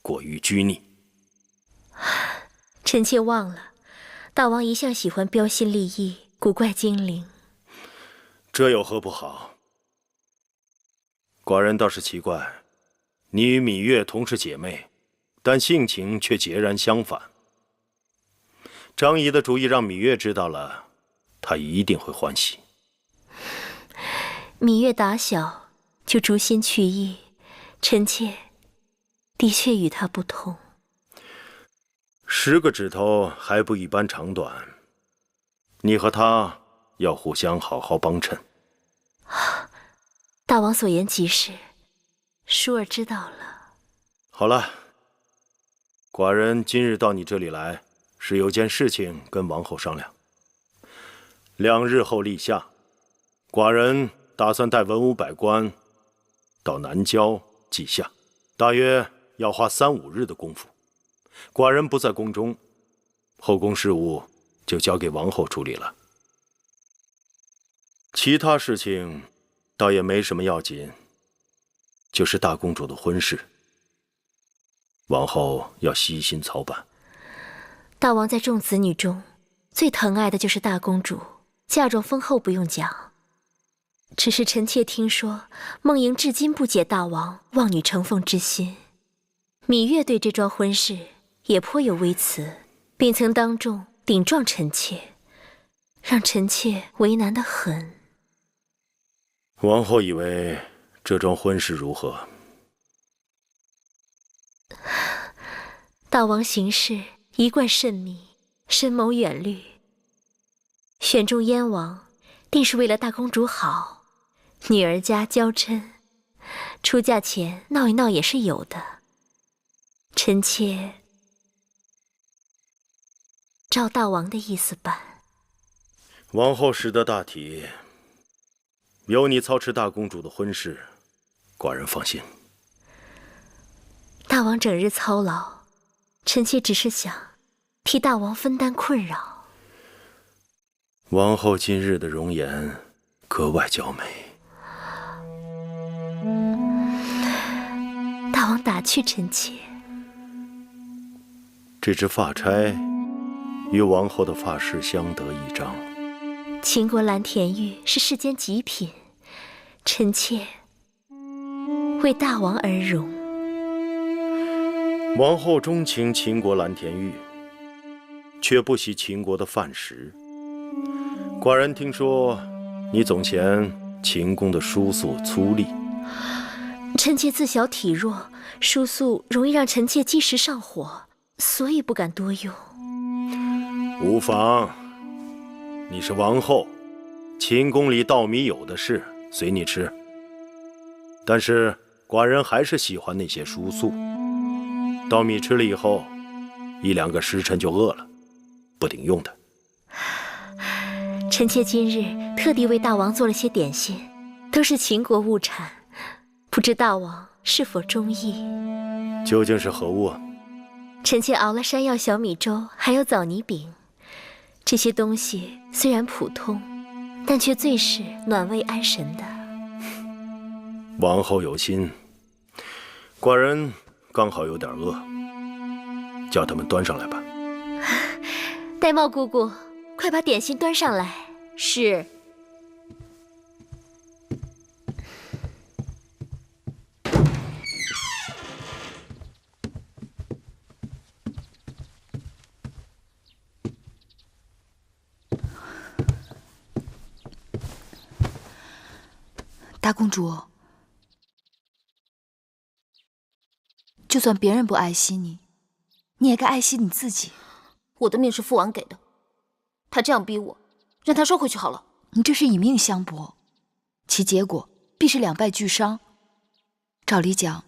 过于拘泥。臣妾忘了，大王一向喜欢标新立异、古怪精灵。这有何不好？寡人倒是奇怪，你与芈月同是姐妹，但性情却截然相反。张仪的主意让芈月知道了，她一定会欢喜。芈月打小就逐心去意，臣妾的确与她不同。10个指头还不一般长短，你和她要互相好好帮衬。大王所言极是，淑儿知道了。好了，寡人今日到你这里来，是有件事情跟王后商量。2日后立夏，寡人打算带文武百官到南郊祭夏，大约要花3、5日的功夫。寡人不在宫中，后宫事务就交给王后处理了。其他事情倒也没什么要紧，就是大公主的婚事，王后要悉心操办。大王在众子女中最疼爱的就是大公主，嫁妆丰厚不用讲。只是臣妾听说梦莹至今不解大王望女成凤之心，芈月对这桩婚事也颇有微词，并曾当众顶撞臣妾，让臣妾为难得很。王后以为这桩婚事如何？大王行事一贯慎密，深谋远虑，选中燕王定是为了大公主好，女儿家娇嗔，出嫁前闹一闹也是有的。臣妾照大王的意思办。王后识得大体，由你操持大公主的婚事，寡人放心。大王整日操劳，臣妾只是想替大王分担困扰。王后今日的容颜格外娇美。大王打趣臣妾。这只发钗与王后的发饰相得益彰。秦国蓝田玉是世间极品，臣妾为大王而荣。王后钟情秦国蓝田玉，却不喜秦国的范石。寡人听说你总嫌秦宫的输素粗粝。臣妾自小体弱，输素容易让臣妾积食上火，所以不敢多用。无妨，你是王后，秦宫里稻米有的是，随你吃。但是寡人还是喜欢那些蔬素。稻米吃了以后，1-2个时辰就饿了，不顶用的。臣妾今日特地为大王做了些点心，都是秦国物产，不知大王是否中意？究竟是何物啊？臣妾熬了山药小米粥，还有枣泥饼。这些东西虽然普通，但却最是暖胃安神的。王后有心，寡人刚好有点饿，叫他们端上来吧。玳瑁姑姑，快把点心端上来。是。大公主，就算别人不爱惜你，你也该爱惜你自己。我的命是父王给的，他这样逼我，让他收回去好了。你这是以命相搏，其结果必是2败俱伤。照理讲，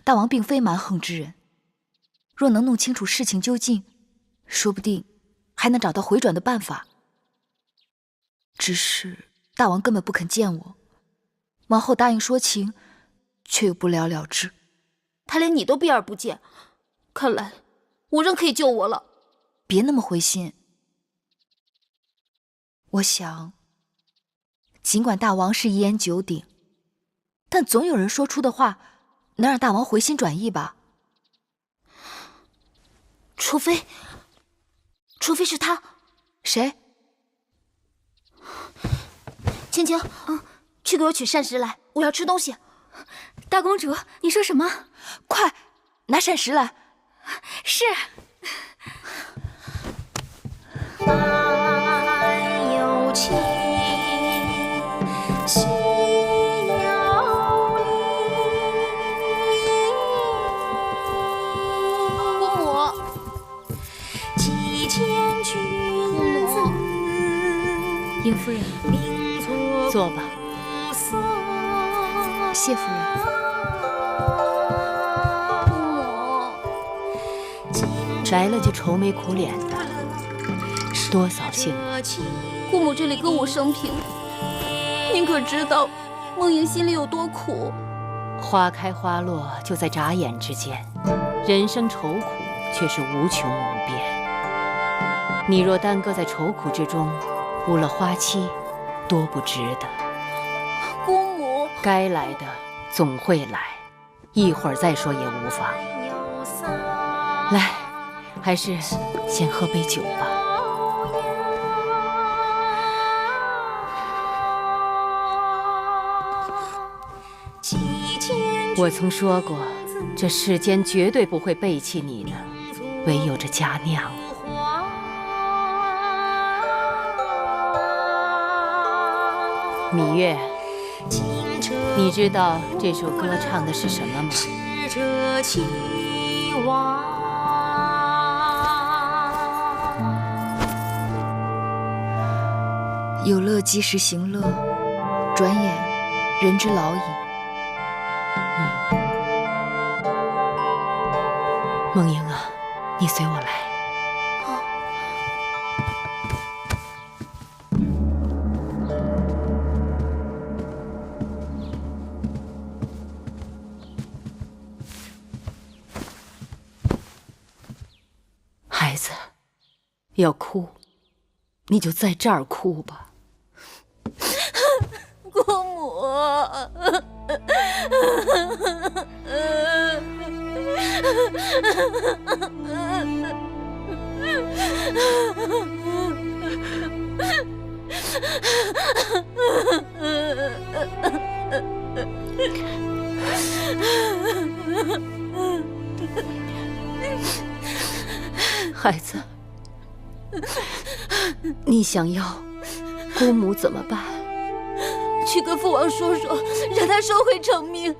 大王并非蛮横之人，若能弄清楚事情究竟，说不定还能找到回转的办法。只是大王根本不肯见我，王后答应说情，却又不了了之。他连你都避而不见，看来无人可以救我了。别那么灰心。我想，尽管大王是一言九鼎，但总有人说出的话能让大王回心转意吧？除非是他。谁？青青，去给我取膳食来，我要吃东西。大公主，你说什么？快拿膳食来。是。南有情，西有姑母，几千君子，殷夫人，坐吧。谢夫人。来了就愁眉苦脸的，多扫兴啊！姑母这里歌舞升平，您可知道梦莹心里有多苦？花开花落就在眨眼之间，人生愁苦却是无穷无边。你若耽搁在愁苦之中，误了花期，多不值得。姑母，该来的总会来，一会儿再说也无妨。来，还是先喝杯酒吧。我曾说过，这世间绝对不会背弃你的，唯有这佳酿。芈月，你知道这首歌唱的是什么吗？有乐及时行乐，转眼人之老矣。梦莹啊，你随我来。孩子，要哭，你就在这儿哭吧。姑母，孩子，你想要姑母怎么办？去跟父王说说，让他收回成命。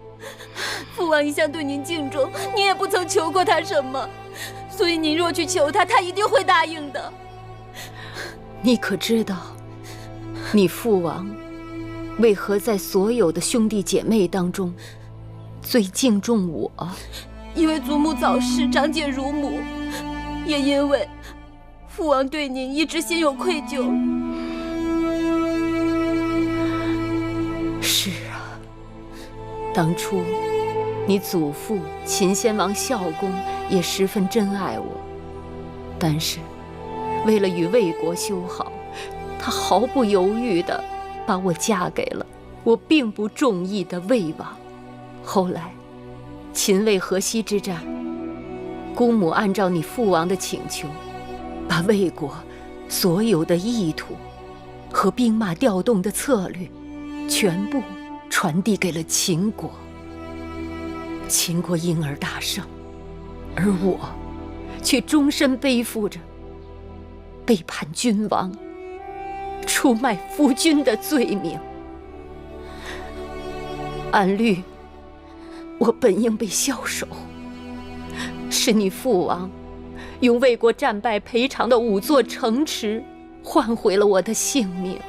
父王一向对您敬重，您也不曾求过他什么，所以您若去求他，他一定会答应的。你可知道，你父王为何在所有的兄弟姐妹当中，最敬重我？因为祖母早逝，长姐如母，也因为父王对您一直心有愧疚。是啊，当初你祖父秦先王孝公也十分珍爱我，但是为了与魏国修好，他毫不犹豫地把我嫁给了我并不中意的魏王。后来秦魏河西之战，姑母按照你父王的请求，把魏国所有的意图和兵马调动的策略全部传递给了秦国。秦国因而大胜，而我却终身背负着背叛君王、出卖夫君的罪名。按律，我本应被枭首，是你父王用魏国战败赔偿的5座城池换回了我的性命。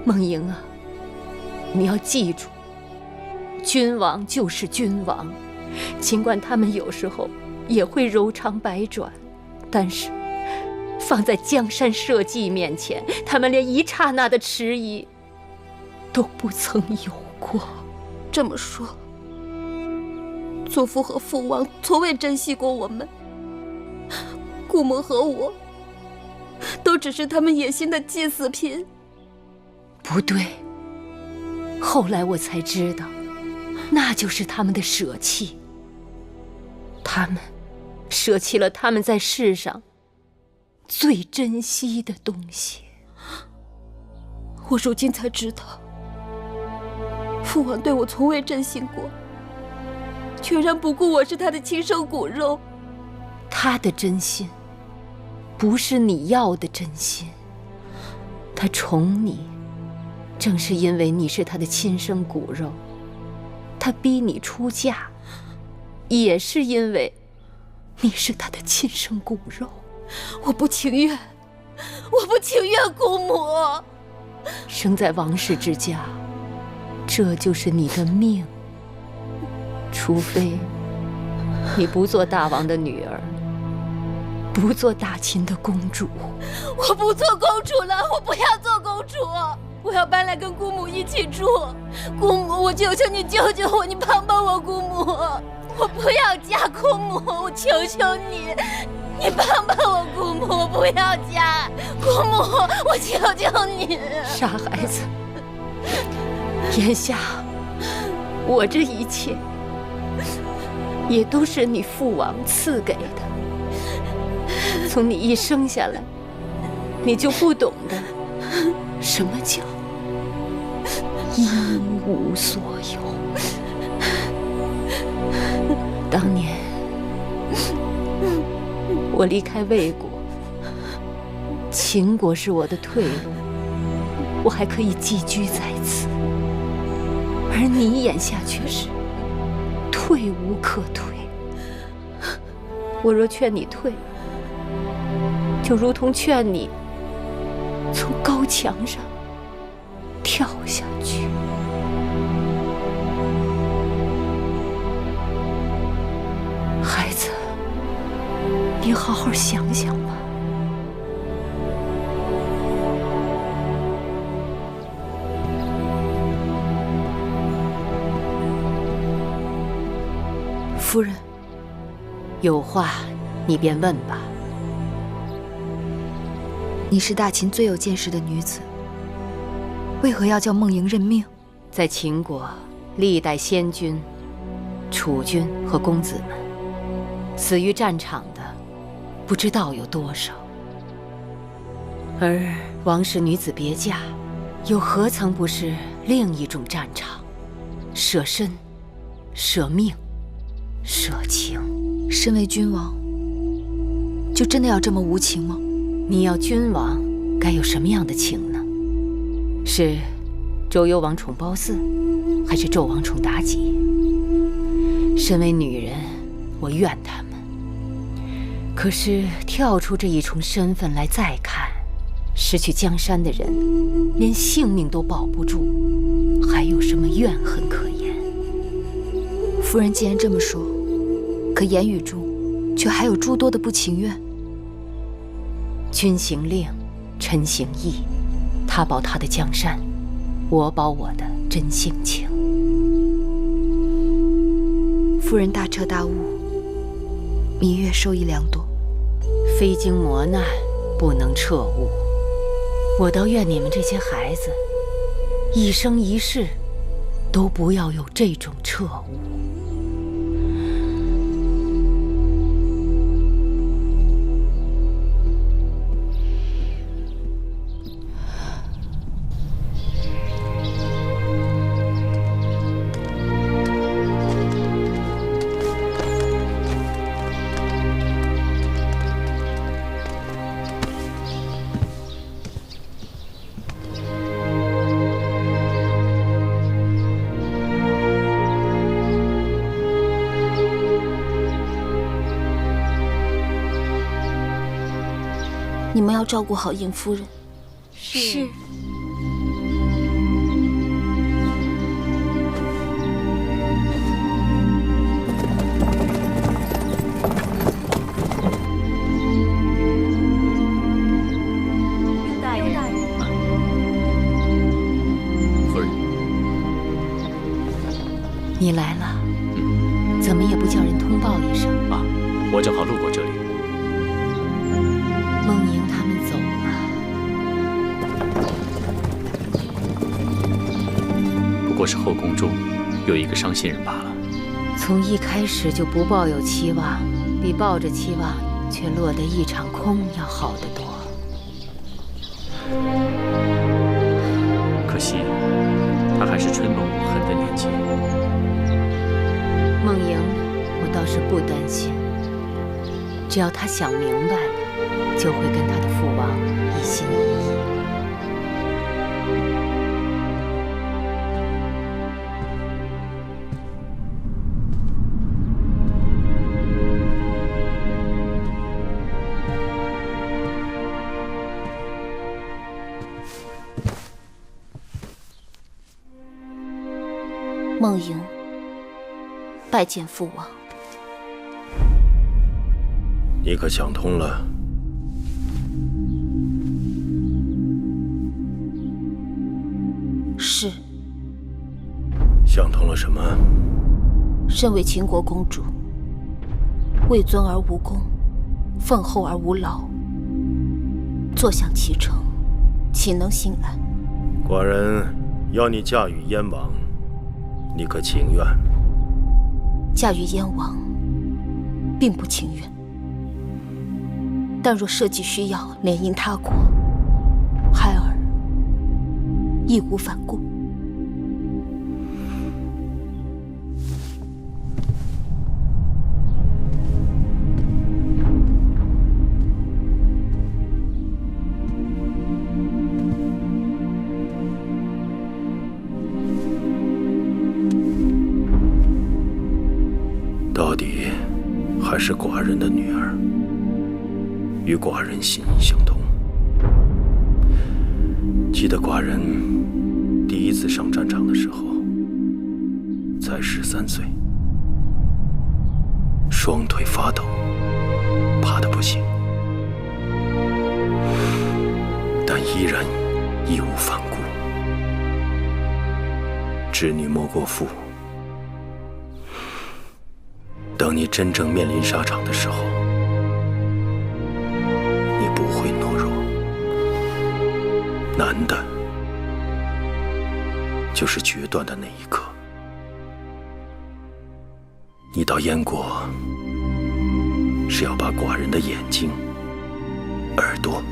孟莹啊，你要记住，君王就是君王，尽管他们有时候也会柔肠百转，但是放在江山社稷面前，他们连一刹那的迟疑都不曾有过。这么说，祖父和父王从未珍惜过我们，姑母和我都只是他们野心的祭祀品。不对，后来我才知道，那就是他们的舍弃。他们舍弃了他们在世上最珍惜的东西。我如今才知道，父王对我从未真心过，全然不顾我是他的亲生骨肉。他的真心不是你要的真心，他宠你正是因为你是他的亲生骨肉，他逼你出嫁也是因为你是他的亲生骨肉。我不情愿，我不情愿，姑母。生在王室之家，这就是你的命。除非你不做大王的女儿，不做大秦的公主。我不做公主了，我不要做公主，我要搬来跟姑母一起住。姑母，我求求你救救我，你帮帮我，姑母。我不要嫁，姑母，我求求你，你帮帮我，姑母，我不要嫁，姑母，我求求你。傻孩子，眼下我这一切也都是你父王赐给的。从你一生下来，你就不懂得什么叫一无所有。当年我离开魏国，秦国是我的退路，我还可以寄居在此，而你眼下却是退无可退。我若劝你退，就如同劝你从高墙上跳下去。孩子，你好好想想吧。夫人，有话你便问吧。你是大秦最有见识的女子，为何要叫孟莹认命？在秦国，历代先君、储君和公子们，死于战场的不知道有多少，而王室女子别嫁，又何曾不是另一种战场？舍身、舍命、舍情。身为君王，就真的要这么无情吗？你要君王该有什么样的情呢？是周幽王宠褒姒，还是纣王宠妲己？身为女人，我怨他们。可是跳出这一重身份来再看，失去江山的人，连性命都保不住，还有什么怨恨可言？夫人既然这么说，可言语中却还有诸多的不情愿。君行令，臣行义，他保他的江山，我保我的真性情。夫人大彻大悟，芈月受益良多。非经磨难，不能彻悟。我倒愿你们这些孩子，一生一世，都不要有这种彻悟。你们要照顾好尹夫人。是。大人，夫人，你来了，怎么也不叫人通报一声啊？我正好路过这里。梦莹他们走了，不过是后宫中有一个伤心人罢了。从一开始就不抱有期望，比抱着期望却落得一场空要好得多。可惜，他还是春梦无痕的年纪。梦莹，我倒是不担心，只要他想明白了，就会跟他的父王一心一意。梦莹，拜见父王。你可想通了？是。想通了什么？身为秦国公主，位尊而无功，奉厚而无劳，坐享其成，岂能心安？寡人要你嫁与燕王，你可情愿？嫁与燕王，并不情愿。但若社稷需要，联姻他国，孩儿义无反顾。到底还是寡人的女儿，与寡人心意相通。记得寡人第一次上战场的时候，才13岁，双腿发抖，怕得不行，但依然义无反顾。织女莫过父。等你真正面临沙场的时候，你不会懦弱。难的就是决断的那一刻。你到燕国是要把寡人的眼睛、耳朵、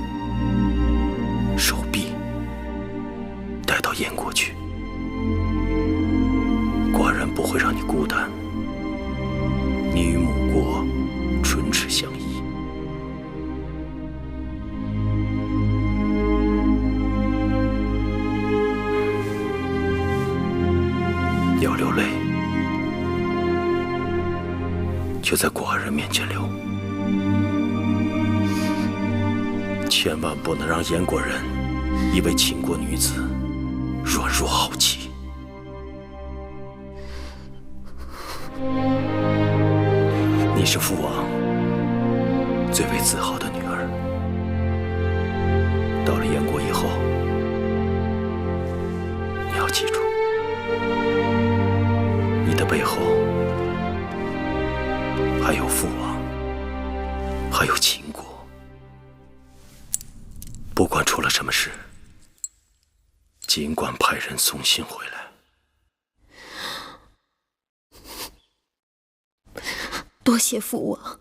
手臂带到燕国去。寡人不会让你孤单。你与母国唇齿相依。要流泪，就在寡人面前流。千万不能让燕国人以为秦国女子软弱好欺。你是父王最为自豪的女儿，到了燕国以后，你要记住，你的背后还有父王，还有秦国。不管出了什么事，尽管派人送信回来。多谢父王。